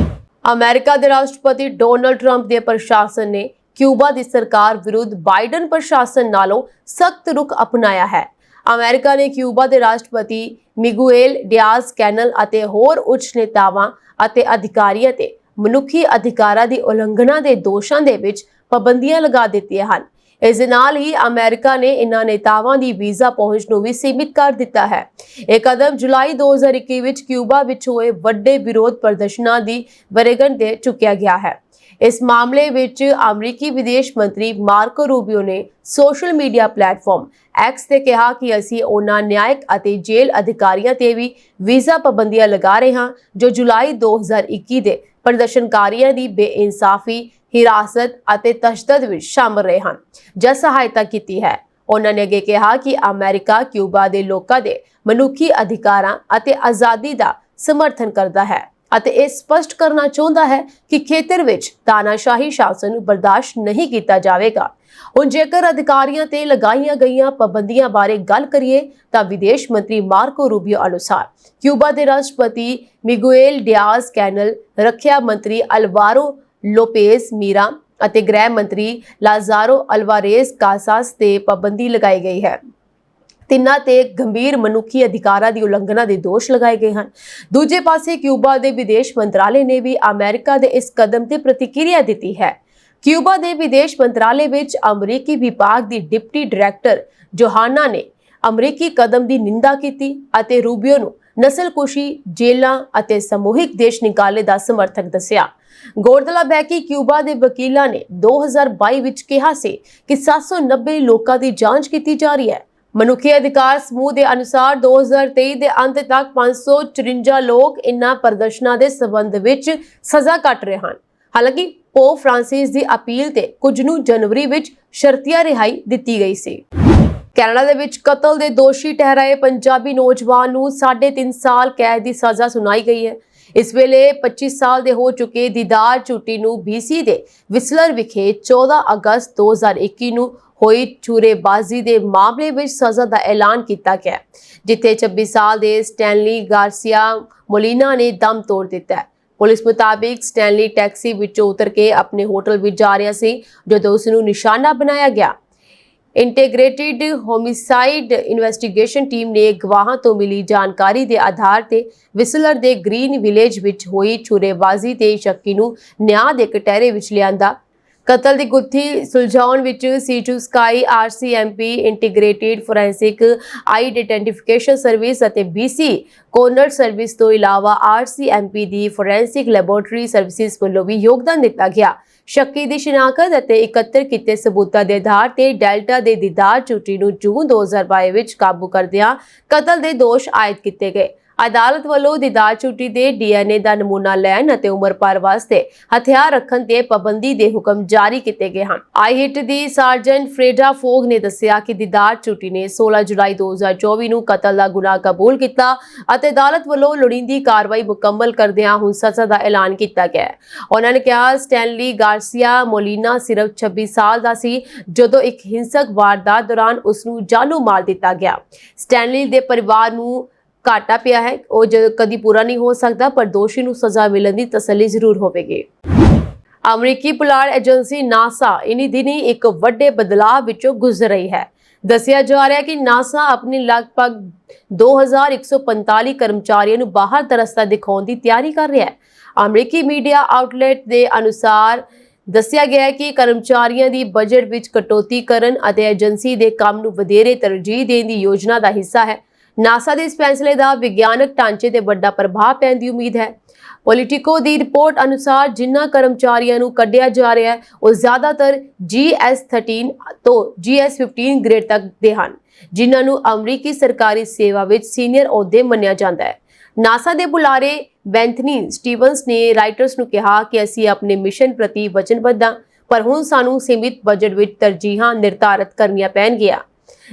ਅਮਰੀਕਾ ਦੇ ਰਾਸ਼ਟਰਪਤੀ ਡੋਨਾਲਡ ਟਰੰਪ ਦੇ ਪ੍ਰਸ਼ਾਸਨ ਨੇ ਕਿਊਬਾ ਦੀ ਸਰਕਾਰ ਵਿਰੁੱਧ ਬਾਈਡਨ ਪ੍ਰਸ਼ਾਸਨ ਨਾਲੋਂ ਸਖਤ ਰੁਖ ਅਪਣਾਇਆ ਹੈ। ਅਮਰੀਕਾ ਨੇ ਕਿਊਬਾ ਦੇ ਰਾਸ਼ਟਰਪਤੀ ਮਿਗੂਏਲ ਡਿਆਜ਼ ਕੈਨਲ ਅਤੇ ਹੋਰ ਉੱਚ ਨੇਤਾਵਾਂ ਅਤੇ ਅਧਿਕਾਰੀਆਂ ਤੇ ਮਨੁੱਖੀ ਅਧਿਕਾਰਾਂ ਦੀ ਉਲੰਘਣਾ ਦੇ ਦੋਸ਼ਾਂ ਦੇ ਵਿੱਚ ਪਾਬੰਦੀਆਂ ਲਗਾ ਦਿੱਤੀਆਂ ਹਨ। ਇਸ ਦੇ ਨਾਲ ਹੀ ਅਮਰੀਕਾ ਨੇ ਇਨ੍ਹਾਂ ਨੇਤਾਵਾਂ ਦੀ ਵੀਜ਼ਾ ਪਹੁੰਚ ਨੂੰ ਵੀ ਸੀਮਿਤ ਕਰ ਦਿੱਤਾ ਹੈ। ਇਹ ਕਦਮ ਜੁਲਾਈ 2021 ਵਿੱਚ ਕਿਊਬਾ ਵਿੱਚ ਹੋਏ ਵੱਡੇ ਵਿਰੋਧ ਪ੍ਰਦਰਸ਼ਨਾਂ ਦੀ ਵਰੇਗੰਢ ਤੇ ਚੁੱਕਿਆ ਗਿਆ ਹੈ। ਇਸ ਮਾਮਲੇ ਵਿੱਚ ਅਮਰੀਕੀ ਵਿਦੇਸ਼ ਮੰਤਰੀ ਮਾਰਕੋ ਰੂਬੀਓ ਨੇ ਸੋਸ਼ਲ ਮੀਡੀਆ ਪਲੇਟਫਾਰਮ X ਤੇ ਕਿਹਾ ਕਿ ਅਸੀਂ ਉਹਨਾਂ ਨਿਆਇਕ ਅਤੇ ਜੇਲ੍ਹ ਅਧਿਕਾਰੀਆਂ ਤੇ ਵੀ ਵੀਜ਼ਾ ਪਾਬੰਦੀਆਂ ਲਗਾ ਰਹੇ ਹਾਂ ਜੋ ਜੁਲਾਈ 2021 ਦੇ ਪ੍ਰਦਰਸ਼ਨਕਾਰੀਆਂ ਦੀ ਬੇਇਨਸਾਫੀ, ਹਿਰਾਸਤ ਅਤੇ ਤਸ਼ੱਦਦ ਵਿੱਚ ਸ਼ਾਮਲ ਰਹੇ ਹਨ ਜਾਂ ਸਹਾਇਤਾ ਕੀਤੀ ਹੈ। ਉਹਨਾਂ ਨੇ ਅੱਗੇ ਕਿਹਾ ਕਿ ਅਮਰੀਕਾ ਕਿਊਬਾ ਦੇ ਲੋਕਾਂ ਦੇ ਮਨੁੱਖੀ ਅਧਿਕਾਰਾਂ ਅਤੇ ਆਜ਼ਾਦੀ ਦਾ ਸਮਰਥਨ ਕਰਦਾ ਹੈ ਅਤੇ ਇਹ ਸਪਸ਼ਟ ਕਰਨਾ ਚਾਹੁੰਦਾ ਹੈ ਕਿ ਖੇਤਰ ਵਿੱਚ ਤਾਨਾਸ਼ਾਹੀ ਸ਼ਾਸਨ ਨੂੰ ਬਰਦਾਸ਼ਤ ਨਹੀਂ ਕੀਤਾ ਜਾਵੇਗਾ। ਹੁਣ ਜੇਕਰ ਅਧਿਕਾਰੀਆਂ ਤੇ ਲਗਾਈਆਂ ਗਈਆਂ ਪਾਬੰਦੀਆਂ ਬਾਰੇ ਗੱਲ ਕਰੀਏ ਤਾਂ ਵਿਦੇਸ਼ ਮੰਤਰੀ ਮਾਰਕੋ ਰੂਬੀਓ ਅਨੁਸਾਰ ਕਿਊਬਾ ਦੇ ਰਾਸ਼ਟਰਪਤੀ ਮਿਗੂਏਲ ਡਿਆਜ਼ ਕੈਨਲ, ਰੱਖਿਆ ਮੰਤਰੀ ਅਲਵਾਰੋ ਲੋਪੇਜ਼ ਮੀਰਾ ਅਤੇ ਗ੍ਰਹਿ ਮੰਤਰੀ ਲਾਜ਼ਾਰੋ ਅਲਵਾਰੇਜ਼ ਕਾਸਾਸ ਤੇ ਪਾਬੰਦੀ ਲਗਾਈ ਗਈ ਹੈ। ਤਿੰਨਾਂ ਤੇ ਗੰਭੀਰ ਮਨੁੱਖੀ ਅਧਿਕਾਰਾਂ ਦੀ ਉਲੰਘਣਾ ਦੇ ਦੋਸ਼ ਲਗਾਏ ਗਏ ਹਨ। ਦੂਜੇ ਪਾਸੇ ਕਿਊਬਾ ਦੇ ਵਿਦੇਸ਼ ਮੰਤਰਾਲੇ ਨੇ ਵੀ ਅਮਰੀਕਾ ਦੇ ਇਸ ਕਦਮ ਤੇ ਪ੍ਰਤੀਕਿਰਿਆ ਦਿੱਤੀ ਹੈ। ਕਿਊਬਾ ਦੇ ਵਿਦੇਸ਼ ਮੰਤਰਾਲੇ ਵਿੱਚ ਅਮਰੀਕੀ ਵਿਭਾਗ ਦੀ ਡਿਪਟੀ ਡਾਇਰੈਕਟਰ ਜੋਹਾਨਾ ਨੇ ਅਮਰੀਕੀ ਕਦਮ ਦੀ ਨਿੰਦਾ ਕੀਤੀ ਅਤੇ ਰੂਬੀਓ ਨੂੰ ਨਸਲਕੁਸ਼ੀ, ਜੇਲਾਂ ਅਤੇ ਸਮੂਹਿਕ ਦੇਸ਼ ਨਿਕਾਲੇ ਦਾ ਸਮਰਥਕ ਦੱਸਿਆ। ਗੌਰਤਲਬ ਹੈ ਕਿ ਕਿਊਬਾ ਦੇ ਵਕੀਲਾਂ ਨੇ 2022 ਵਿੱਚ ਕਿਹਾ ਸੀ ਕਿ 790 ਲੋਕਾਂ ਦੀ ਜਾਂਚ ਕੀਤੀ ਜਾ ਰਹੀ ਹੈ। ਮਨੁੱਖੀ ਅਧਿਕਾਰ ਸਮੂਹ ਦੇ ਅਨੁਸਾਰ 2023 ਦੇ ਅੰਤ ਤੱਕ 554 ਲੋਕ ਇਨ੍ਹਾਂ ਪ੍ਰਦਰਸ਼ਨਾਂ ਦੇ ਸਬੰਧ ਵਿੱਚ ਸਜ਼ਾ ਕੱਟ ਰਹੇ ਹਨ। ਹਾਲਾਂਕਿ ਪੋਪ ਫ੍ਰਾਂਸਿਸ ਦੀ ਅਪੀਲ ਤੇ ਕੁਝ ਨੂੰ ਜਨਵਰੀ ਵਿੱਚ ਸ਼ਰਤੀਆ ਰਿਹਾਈ ਦਿੱਤੀ ਗਈ ਸੀ। ਕੈਨੇਡਾ ਦੇ ਵਿੱਚ ਕਤਲ ਦੇ ਦੋਸ਼ੀ ਠਹਿਰਾਏ ਪੰਜਾਬੀ ਨੌਜਵਾਨ ਨੂੰ 3.5 ਸਾਲ ਕੈਦ ਦੀ ਸਜ਼ਾ ਸੁਣਾਈ ਗਈ ਹੈ। ਇਸ ਵੇਲੇ 25 ਸਾਲ ਦੇ ਹੋ ਚੁੱਕੇ ਦੀਦਾਰ ਝੂਟੀ ਨੂੰ BC ਦੇ ਵਿਸਲਰ ਵਿਖੇ 14 ਅਗਸਤ 2021 ਨੂੰ ਹੋਈ ਛੁਰੇਬਾਜ਼ੀ ਦੇ ਮਾਮਲੇ ਵਿੱਚ ਸਜ਼ਾ ਦਾ ਐਲਾਨ ਕੀਤਾ ਗਿਆ, ਜਿੱਥੇ 26 ਸਾਲ ਦੇ ਸਟੈਨਲੀ ਗਾਰਸੀਆ ਮੋਲੀਨਾ ਨੇ ਦਮ ਤੋੜ ਦਿੱਤਾ ਹੈ। ਪੁਲਿਸ ਮੁਤਾਬਿਕ ਸਟੈਨਲੀ ਟੈਕਸੀ ਵਿੱਚੋਂ ਉਤਰ ਕੇ ਆਪਣੇ ਹੋਟਲ ਵਿੱਚ ਜਾ ਰਿਹਾ ਸੀ ਜਦੋਂ ਉਸ ਨੂੰ ਨਿਸ਼ਾਨਾ ਬਣਾਇਆ ਗਿਆ। ਇੰਟੀਗ੍ਰੇਟਿਡ ਹੋਮਿਸਾਈਡ ਇਨਵੈਸਟੀਗੇਸ਼ਨ ਟੀਮ ਨੇ ਗਵਾਹਾਂ ਤੋਂ ਮਿਲੀ ਜਾਣਕਾਰੀ ਦੇ ਆਧਾਰ ਤੇ ਵਿਸਲਰ ਦੇ ਗ੍ਰੀਨ ਵਿਲੇਜ ਵਿੱਚ ਹੋਈ ਛੁਰੇਬਾਜ਼ੀ ਤੇ ਸ਼ੱਕੀ ਨੂੰ ਨਿਆਂ ਦੇ ਕਟਹਿਰੇ ਵਿੱਚ ਲਿਆਂਦਾ। ਕਤਲ ਦੀ ਗੁੱਥੀ ਸੁਲਝਾਉਣ ਵਿੱਚ C2 sky RCMP integrated forensic identification service ਅਤੇ BC ਕੋਰਨਰ ਸਰਵਿਸ ਤੋਂ ਇਲਾਵਾ RCMP ਦੀ ਫੋਰੈਂਸਿਕ ਲੈਬੋਰੇਟਰੀ ਸਰਵਿਸਿਜ਼ ਵੱਲੋਂ ਵੀ ਯੋਗਦਾਨ ਦਿੱਤਾ ਗਿਆ। ਸ਼ੱਕੀ ਦੀ ਸ਼ਨਾਖਤ ਅਤੇ ਇਕੱਤਰ ਕੀਤੇ ਸਬੂਤਾਂ ਦੇ ਆਧਾਰ ਤੇ ਡੈਲਟਾ ਦੇ ਦੀਦਾਰ ਚੂਟੀ ਨੂੰ ਜੂਨ 2022 ਵਿੱਚ ਕਾਬੂ ਕਰਦਿਆਂ ਕਤਲ ਦੇ ਦੋਸ਼ ਆਇਦ ਕੀਤੇ ਗਏ। ਅਦਾਲਤ ਵੱਲੋਂ ਦੀਦਾਰ ਚੂਟੀ ਦੇ DNA ਦਾ ਨਮੂਨਾ ਲੈਣ ਅਤੇ ਉਮਰ ਭਰ ਵਾਸਤੇ ਹਥਿਆਰ ਰੱਖਣ ਤੇ ਪਾਬੰਦੀ ਦੇ ਹੁਕਮ ਜਾਰੀ ਕੀਤੇ ਗਏ ਹਨ। ਆਈਹਿੱਟ ਦੀ ਸਾਰਜੈਂਟ ਫਰੇਡਾ ਫੋਗ ਨੇ ਦੱਸਿਆ ਕਿ ਦੀਦਾਰ ਚੂਟੀ ਨੇ 16 ਜੁਲਾਈ 2024 ਨੂੰ ਕਤਲ ਦਾ ਗੁਨਾਹ ਕਬੂਲ ਕੀਤਾ ਅਤੇ ਅਦਾਲਤ ਵੱਲੋਂ ਲੋੜੀਂਦੀ ਕਾਰਵਾਈ ਮੁਕੰਮਲ ਕਰਦਿਆਂ ਹੁਣ ਸਜ਼ਾ ਦਾ ਐਲਾਨ ਕੀਤਾ ਗਿਆ ਹੈ। ਉਹਨਾਂ ਨੇ ਕਿਹਾ ਸਟੈਨਲੀ ਗਾਰਸੀਆ ਮੋਲੀਨਾ ਸਿਰਫ 26 ਸਾਲ ਦਾ ਸੀ ਜਦੋਂ ਇੱਕ ਹਿੰਸਕ ਵਾਰਦਾਤ ਦੌਰਾਨ ਉਸ ਨੂੰ ਜਾਨੋਂ ਮਾਰ ਦਿੱਤਾ ਗਿਆ। ਸਟੈਨਲੀ ਦੇ ਪਰਿਵਾਰ ਨੂੰ ਘਾਟਾ ਪਿਆ ਹੈ, ਉਹ ਕਦੀ ਪੂਰਾ ਨਹੀਂ ਹੋ ਸਕਦਾ, ਪਰ ਦੋਸ਼ੀ ਨੂੰ ਸਜ਼ਾ ਮਿਲਣ ਦੀ ਤਸੱਲੀ ਜ਼ਰੂਰ ਹੋਵੇਗੀ। ਅਮਰੀਕੀ ਪੁਲਾੜ ਏਜੰਸੀ ਨਾਸਾ ਇਨੀ ਦਿਨੀ ਇੱਕ ਵੱਡੇ ਬਦਲਾਅ ਵਿੱਚੋਂ ਗੁਜ਼ਰ ਰਹੀ ਹੈ। ਦੱਸਿਆ ਜਾ ਰਿਹਾ ਹੈ ਕਿ ਨਾਸਾ ਆਪਣੀ ਲਗਭਗ 2145 ਕਰਮਚਾਰੀਆਂ ਨੂੰ ਬਾਹਰ ਦਾ ਰਸਤਾ ਦਿਖਾਉਣ ਦੀ ਤਿਆਰੀ ਕਰ ਰਿਹਾ ਹੈ। ਅਮਰੀਕੀ ਮੀਡੀਆ ਆਊਟਲੈਟ ਦੇ ਅਨੁਸਾਰ ਦੱਸਿਆ ਗਿਆ ਹੈ ਕਿ ਕਰਮਚਾਰੀਆਂ ਦੀ ਬਜਟ ਵਿੱਚ ਕਟੌਤੀ ਕਰਨ ਅਤੇ ਏਜੰਸੀ ਦੇ ਕੰਮ ਨੂੰ ਵਧੇਰੇ ਤਰਜੀਹ ਦੇਣ ਦੀ ਯੋਜਨਾ ਦਾ ਹਿੱਸਾ ਹੈ। ਨਾਸਾ ਦੇ ਇਸ ਫੈਸਲੇ ਦਾ ਵਿਗਿਆਨਕ ਢਾਂਚੇ ਤੇ ਵੱਡਾ ਪ੍ਰਭਾਵ ਪੈਣ ਦੀ ਉਮੀਦ ਹੈ। ਪੋਲੀਟਿਕੋ ਦੀ ਰਿਪੋਰਟ ਅਨੁਸਾਰ ਜਿਨ੍ਹਾਂ ਕਰਮਚਾਰੀਆਂ ਨੂੰ ਕੱਢਿਆ ਜਾ ਰਿਹਾ ਹੈ ਉਹ ਜ਼ਿਆਦਾਤਰ GS13 ਤੋਂ GS15 ਗ੍ਰੇਡ ਤੱਕ ਦੇ ਹਨ, ਜਿਨ੍ਹਾਂ ਨੂੰ ਅਮਰੀਕੀ ਸਰਕਾਰੀ ਸੇਵਾ ਵਿੱਚ ਸੀਨੀਅਰ ਅਹੁਦੇ ਮੰਨਿਆ ਜਾਂਦਾ ਹੈ। ਨਾਸਾ ਦੇ ਬੁਲਾਰੇ ਬੈਂਥਨੀ ਸਟੀਵਨਸ ਨੇ ਰਾਈਟਰਸ ਨੂੰ ਕਿਹਾ ਕਿ ਅਸੀਂ ਆਪਣੇ ਮਿਸ਼ਨ ਪ੍ਰਤੀ ਵਚਨਬੱਧ ਹਾਂ, ਪਰ ਹੁਣ ਸਾਨੂੰ ਸੀਮਿਤ ਬਜਟ ਵਿੱਚ ਤਰਜੀਹਾਂ ਨਿਰਧਾਰਤ ਕਰਨੀਆਂ ਪੈਣਗੀਆਂ।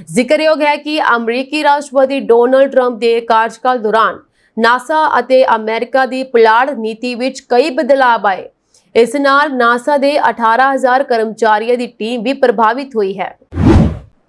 ਜ਼ਿਕਰਯੋਗ ਹੈ ਕਿ ਅਮਰੀਕੀ ਰਾਸ਼ਟਰਪਤੀ ਡੋਨਾਲਡ ਟਰੰਪ ਦੇ ਕਾਰਜਕਾਲ ਦੌਰਾਨ ਨਾਸਾ ਅਤੇ ਅਮਰੀਕਾ ਦੀ ਪੁਲਾੜ ਨੀਤੀ ਵਿੱਚ ਕਈ ਬਦਲਾਅ ਆਏ। ਇਸ ਨਾਲ ਨਾਸਾ ਦੇ 18,000 ਕਰਮਚਾਰੀਆਂ ਦੀ ਟੀਮ ਵੀ ਪ੍ਰਭਾਵਿਤ ਹੋਈ ਹੈ।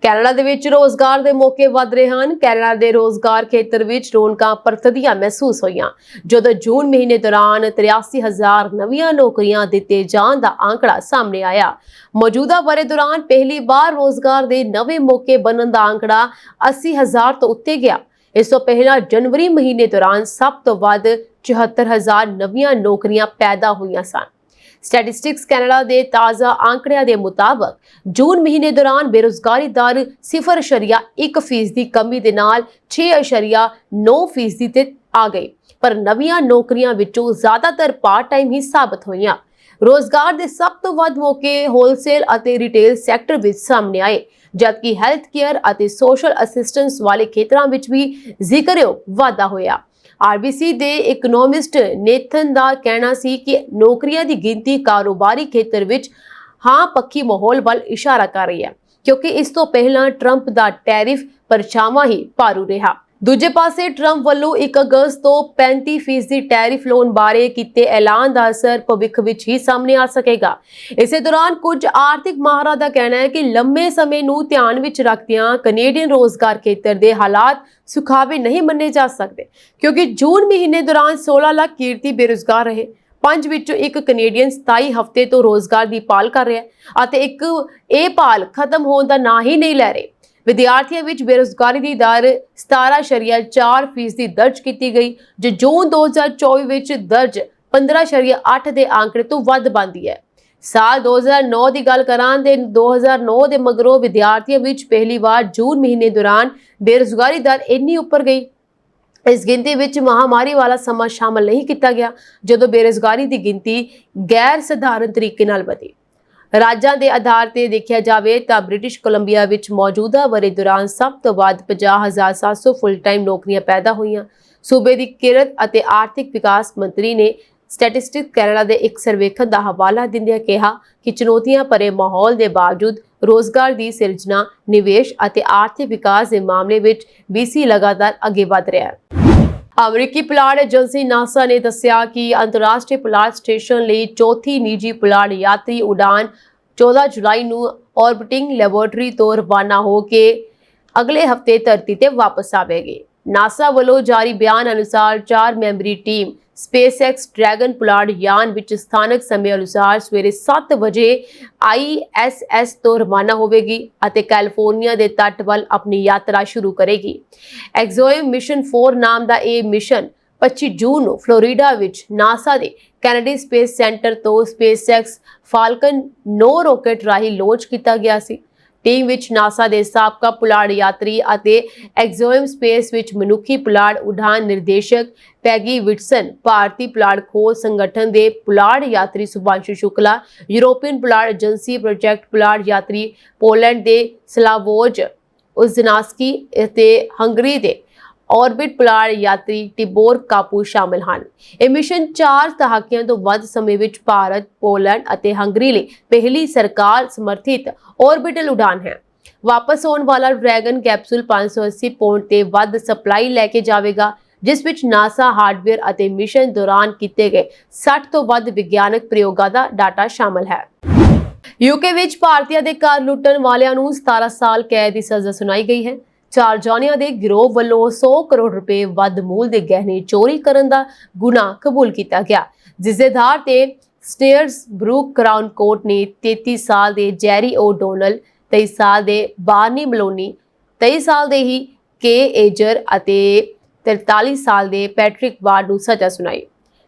ਕੈਨੇਡਾ ਦੇ ਵਿੱਚ ਰੋਜ਼ਗਾਰ ਦੇ ਮੌਕੇ ਵਧ ਰਹੇ ਹਨ। ਕੈਨੇਡਾ ਦੇ ਰੋਜ਼ਗਾਰ ਖੇਤਰ ਵਿੱਚ ਰੌਣਕਾਂ ਪਰਤਦੀਆਂ ਮਹਿਸੂਸ ਹੋਈਆਂ ਜਦੋਂ ਜੂਨ ਮਹੀਨੇ ਦੌਰਾਨ 83,000 ਨਵੀਆਂ ਨੌਕਰੀਆਂ ਦਿੱਤੇ ਜਾਣ ਦਾ ਆંકੜਾ ਸਾਹਮਣੇ ਆਇਆ। ਮੌਜੂਦਾ ਵਰ੍ਹੇ ਦੌਰਾਨ ਪਹਿਲੀ ਵਾਰ ਰੋਜ਼ਗਾਰ ਦੇ ਨਵੇਂ ਮੌਕੇ ਬਣਨ ਦਾ ਆંકੜਾ 80,000 ਤੋਂ ਉੱਤੇ ਗਿਆ। ਇਸ ਤੋਂ ਪਹਿਲਾਂ ਜਨਵਰੀ ਮਹੀਨੇ ਦੌਰਾਨ ਸਭ ਤੋਂ ਵੱਧ 74,000 ਨਵੀਆਂ ਨੌਕਰੀਆਂ ਪੈਦਾ ਹੋਈਆਂ ਸਨ। ਸਟੈਟਿਸਟਿਕਸ ਕੈਨੇਡਾ ਦੇ ਤਾਜ਼ਾ ਆંકੜਿਆਂ ਦੇ ਮੁਤਾਬਕ ਜੂਨ ਮਹੀਨੇ ਦੌਰਾਨ ਬੇਰੁਜ਼ਗਾਰੀ ਦਰ 0.1% ਦੀ ਕਮੀ ਦੇ ਨਾਲ 6.9% ਤੇ ਆ ਗਈ, ਪਰ ਨਵੀਆਂ ਨੌਕਰੀਆਂ ਵਿੱਚੋਂ ਜ਼ਿਆਦਾਤਰ ਪਾਰਟ ਟਾਈਮ ਹੀ ਸਾਬਤ ਹੋਈਆਂ। ਰੋਜ਼ਗਾਰ ਦੇ ਸਭ ਤੋਂ ਵੱਧ ਮੌਕੇ ਹੋਲਸੇਲ ਅਤੇ ਰਿਟੇਲ ਸੈਕਟਰ ਵਿੱਚ ਸਾਹਮਣੇ ਆਏ, ਜਦਕਿ ਹੈਲਥ ਕੇਅਰ ਅਤੇ ਸੋਸ਼ਲ ਅਸਿਸਟੈਂਸ ਵਾਲੇ ਖੇਤਰਾਂ ਵਿੱਚ ਵੀ ਜ਼ਿਕਰਯੋਗ ਵਾਧਾ ਹੋਇਆ। RBC ਦੇ ਇਕਨੋਮਿਸਟ ਨੇਥਨ ਦਾ ਕਹਿਣਾ ਸੀ ਕਿ ਨੌਕਰੀਆਂ ਦੀ ਗਿਣਤੀ ਕਾਰੋਬਾਰੀ ਖੇਤਰ ਵਿੱਚ ਹਾਂ ਪੱਖੀ ਮਾਹੌਲ ਵੱਲ ਇਸ਼ਾਰਾ ਕਰ ਰਹੀ ਹੈ, ਕਿਉਂਕਿ ਇਸ ਤੋਂ ਪਹਿਲਾਂ ਟਰੰਪ ਦਾ ਟੈਰਿਫ ਪਰਛਾਵਾਂ ਹੀ ਭਾਰੂ ਰਿਹਾ। ਦੂਜੇ ਪਾਸੇ ਟਰੰਪ ਵੱਲੋਂ 1 ਅਗਸਤ ਤੋਂ 35% ਟੈਰਿਫ ਲਾਉਣ ਬਾਰੇ ਕੀਤੇ ਐਲਾਨ ਦਾ ਅਸਰ ਭਵਿੱਖ ਵਿੱਚ ਹੀ ਸਾਹਮਣੇ ਆ ਸਕੇਗਾ। ਇਸੇ ਦੌਰਾਨ ਕੁਝ ਆਰਥਿਕ ਮਾਹਰਾਂ ਦਾ ਕਹਿਣਾ ਹੈ ਕਿ ਲੰਮੇ ਸਮੇਂ ਨੂੰ ਧਿਆਨ ਵਿੱਚ ਰੱਖਦਿਆਂ ਕੈਨੇਡੀਅਨ ਰੋਜ਼ਗਾਰ ਖੇਤਰ ਦੇ ਹਾਲਾਤ ਸੁਖਾਵੇ ਨਹੀਂ ਮੰਨੇ ਜਾ ਸਕਦੇ, ਕਿਉਂਕਿ ਜੂਨ ਮਹੀਨੇ ਦੌਰਾਨ 16 ਲੱਖ ਕਿਰਤੀ ਬੇਰੁਜ਼ਗਾਰ ਰਹੇ। 5 ਵਿੱਚੋਂ ਇੱਕ ਕੈਨੇਡੀਅਨ 27 ਹਫ਼ਤੇ ਤੋਂ ਰੋਜ਼ਗਾਰ ਦੀ ਭਾਲ ਕਰ ਰਿਹਾ ਹੈ ਅਤੇ ਇਹ ਭਾਲ ਖਤਮ ਹੋਣ ਦਾ ਨਾਂ ਹੀ ਨਹੀਂ ਲੈ ਰਹੀ। ਵਿਦਿਆਰਥੀਆਂ ਵਿੱਚ ਬੇਰੁਜ਼ਗਾਰੀ ਦੀ ਦਰ 17.4% ਦਰਜ ਕੀਤੀ ਗਈ, ਜੋ ਜੂਨ 2024 ਵਿੱਚ ਦਰਜ 15.8 ਦੇ ਆંકੜੇ ਤੋਂ ਵੱਧ ਬਣਦੀ ਹੈ। ਸਾਲ 2009 ਦੀ ਗੱਲ ਕਰਾਂ ਤੇ 2009 ਦੇ ਮਗਰੋਂ ਵਿਦਿਆਰਥੀਆਂ ਵਿੱਚ ਪਹਿਲੀ ਵਾਰ ਜੂਨ ਮਹੀਨੇ ਦੌਰਾਨ ਬੇਰੁਜ਼ਗਾਰੀ ਦਰ ਇੰਨੀ ਉੱਪਰ ਗਈ। ਇਸ ਗਿਣਤੀ ਵਿੱਚ ਮਹਾਮਾਰੀ ਵਾਲਾ ਸਮਾਂ ਸ਼ਾਮਲ ਨਹੀਂ ਕੀਤਾ ਗਿਆ, ਜਦੋਂ ਬੇਰੁਜ਼ਗਾਰੀ ਦੀ ਗਿਣਤੀ ਗੈਰ ਸਧਾਰਨ ਤਰੀਕੇ ਨਾਲ ਵਧੀ। ਰਾਜਾਂ ਦੇ ਆਧਾਰ ਤੇ ਦੇਖਿਆ ਜਾਵੇ ਤਾਂ ਬ੍ਰਿਟਿਸ਼ ਕੋਲੰਬੀਆ ਵਿੱਚ ਮੌਜੂਦਾ ਵਰ੍ਹੇ ਦੌਰਾਨ ਸਭ ਤੋਂ ਵੱਧ 50,700 ਫੁੱਲ ਟਾਈਮ ਨੌਕਰੀਆਂ ਪੈਦਾ ਹੋਈਆਂ। ਸੂਬੇ ਦੀ ਕਿਰਤ ਅਤੇ ਆਰਥਿਕ ਵਿਕਾਸ ਮੰਤਰੀ ਨੇ ਸਟੈਟਿਸਟਿਕਸ ਕੈਨੇਡਾ ਦੇ ਇੱਕ ਸਰਵੇਖਣ ਦਾ ਹਵਾਲਾ ਦਿੰਦਿਆਂ ਕਿਹਾ ਕਿ ਚੁਣੌਤੀਆਂ ਭਰੇ ਮਾਹੌਲ ਦੇ ਬਾਵਜੂਦ ਰੋਜ਼ਗਾਰ ਦੀ ਸਿਰਜਣਾ, ਨਿਵੇਸ਼ ਅਤੇ ਆਰਥਿਕ ਵਿਕਾਸ ਦੇ ਮਾਮਲੇ ਵਿੱਚ BC ਲਗਾਤਾਰ ਅੱਗੇ ਵਧ ਰਿਹਾ ਹੈ। ਅਮਰੀਕੀ ਪੁਲਾੜ ਏਜੰਸੀ ਨਾਸਾ ਨੇ ਦੱਸਿਆ ਕਿ ਅੰਤਰਰਾਸ਼ਟਰੀ ਪੁਲਾੜ ਸਟੇਸ਼ਨ ਲਈ ਚੌਥੀ ਨਿੱਜੀ ਪੁਲਾੜ ਯਾਤਰੀ ਉਡਾਨ 14 ਜੁਲਾਈ ਨੂੰ ਆਰਬਿਟਿੰਗ ਲੈਬੋਰੇਟਰੀ ਤੋਂ ਰਵਾਨਾ ਹੋ ਕੇ ਅਗਲੇ ਹਫ਼ਤੇ ਧਰਤੀ ਤੇ ਵਾਪਸ ਆਵੇਗੀ। ਨਾਸਾ ਵੱਲੋਂ ਜਾਰੀ ਬਿਆਨ ਅਨੁਸਾਰ 4 ਮੈਂਬਰੀ ਟੀਮ SpaceX ਡਰੈਗਨ ਪੁਲਾੜ ਯਾਨ ਵਿੱਚ ਸਥਾਨਕ ਸਮੇਂ ਅਨੁਸਾਰ ਸਵੇਰੇ 7 ਵਜੇ ISS ਤੋਂ ਰਵਾਨਾ ਹੋਵੇਗੀ ਅਤੇ ਕੈਲੀਫੋਰਨੀਆ ਦੇ ਤੱਟ ਵੱਲ ਆਪਣੀ ਯਾਤਰਾ ਸ਼ੁਰੂ ਕਰੇਗੀ। ਐਕਜ਼ੋਇਮ ਮਿਸ਼ਨ 4 ਨਾਮ ਦਾ ਇਹ ਮਿਸ਼ਨ 25 ਜੂਨ ਨੂੰ ਫਲੋਰੀਡਾ ਵਿੱਚ ਨਾਸਾ ਦੇ ਕੈਨੇਡੀ ਸਪੇਸ ਸੈਂਟਰ ਤੋਂ ਸਪੇਸਐਕਸ ਫਾਲਕਨ 9 ਰਾਕੇਟ ਰਾਹੀਂ ਲਾਂਚ ਕੀਤਾ ਗਿਆ ਸੀ। ਟੀਮ ਵਿੱਚ ਨਾਸਾ ਦੇ ਸਾਬਕਾ ਪੁਲਾੜ ਯਾਤਰੀ ਅਤੇ ਐਗਜ਼ੋਇਮ ਸਪੇਸ ਵਿੱਚ ਮਨੁੱਖੀ ਪੁਲਾੜ ਉਡਾਨ ਨਿਰਦੇਸ਼ਕ ਪੈਗੀ ਵਿਟਸਨ, ਭਾਰਤੀ ਪੁਲਾੜ ਖੋਜ ਸੰਗਠਨ ਦੇ ਪੁਲਾੜ ਯਾਤਰੀ ਸੁਭਾਂਸ਼ੂ ਸ਼ੁਕਲਾ, ਯੂਰੋਪੀਅਨ ਪੁਲਾੜ ਏਜੰਸੀ ਪ੍ਰੋਜੈਕਟ ਪੁਲਾੜ ਯਾਤਰੀ ਪੋਲੈਂਡ ਦੇ ਸਲਾਵੋਜ ਉਜ਼ਨਾਸਕੀ ਅਤੇ ਹੰਗਰੀ ਦੇ ऑर्बिट ਪੁਲਾੜ ਯਾਤਰੀ ਟਿਬੋਰ ਕਾਪੂ ਸ਼ਾਮਿਲ ਹਨ। ਇਹ ਮਿਸ਼ਨ 4 ਦਹਾਕਿਆਂ ਤੋਂ ਵੱਧ ਸਮੇਂ ਵਿੱਚ ਭਾਰਤ, ਪੋਲੈਂਡ ਅਤੇ ਹੰਗਰੀ ਲਈ ਪਹਿਲੀ ਸਰਕਾਰ ਸਮਰਥਿਤ ऑर्बिटल ਉਡਾਨ ਹੈ। ਵਾਪਸ ਆਉਣ ਵਾਲਾ ਡਰੈਗਨ ਕੈਪਸੂਲ 580 ਪੌਂਡ ਤੇ ਵੱਧ ਸਪਲਾਈ ਲੈ ਕੇ ਜਾਵੇਗਾ, ਜਿਸ ਵਿੱਚ ਨਾਸਾ ਹਾਰਡਵੇਅਰ ਅਤੇ ਮਿਸ਼ਨ ਦੌਰਾਨ ਕੀਤੇ ਗਏ 60 ਤੋਂ ਵੱਧ ਵਿਗਿਆਨਕ ਪ੍ਰਯੋਗਾਂ ਦਾ ਡਾਟਾ ਸ਼ਾਮਲ ਹੈ। ਯੂਕੇ ਵਿੱਚ ਭਾਰਤੀਆਂ ਦੇ ਘਰ ਲੁੱਟਣ ਵਾਲਿਆਂ ਨੂੰ 17 ਸਾਲ ਕੈਦ ਦੀ ਸਜ਼ਾ ਸੁਣਾਈ ਗਈ ਹੈ। 4 ਜਣਿਆਂ ਦੇ ਗਿਰੋਹ ਵੱਲੋਂ 100 ਕਰੋੜ ਰੁਪਏ ਵੱਧ ਮੁੱਲ ਦੇ ਗਹਿਣੇ ਚੋਰੀ ਕਰਨ ਦਾ ਗੁਨਾਹ ਕਬੂਲ ਕੀਤਾ ਗਿਆ, ਜਿਸ ਦੇ ਆਧਾਰ ਤੇ ਸਟੇਅਰਸ ਬਰੂਕ ਕਰਾਊਨ ਕੋਰਟ ਨੇ 33 ਸਾਲ ਦੇ ਜੈਰੀ ਓ ਡੋਨਲ, 23 ਸਾਲ ਦੇ ਬਾਰਨੀ ਮਲੋਨੀ, 23 ਸਾਲ ਦੇ ਹੀ ਕੇ ਏਜਰ ਅਤੇ 43 ਸਾਲ ਦੇ ਪੈਟਰਿਕ ਵਾਰਡ ਨੂੰ ਸਜ਼ਾ ਸੁਣਾਈ।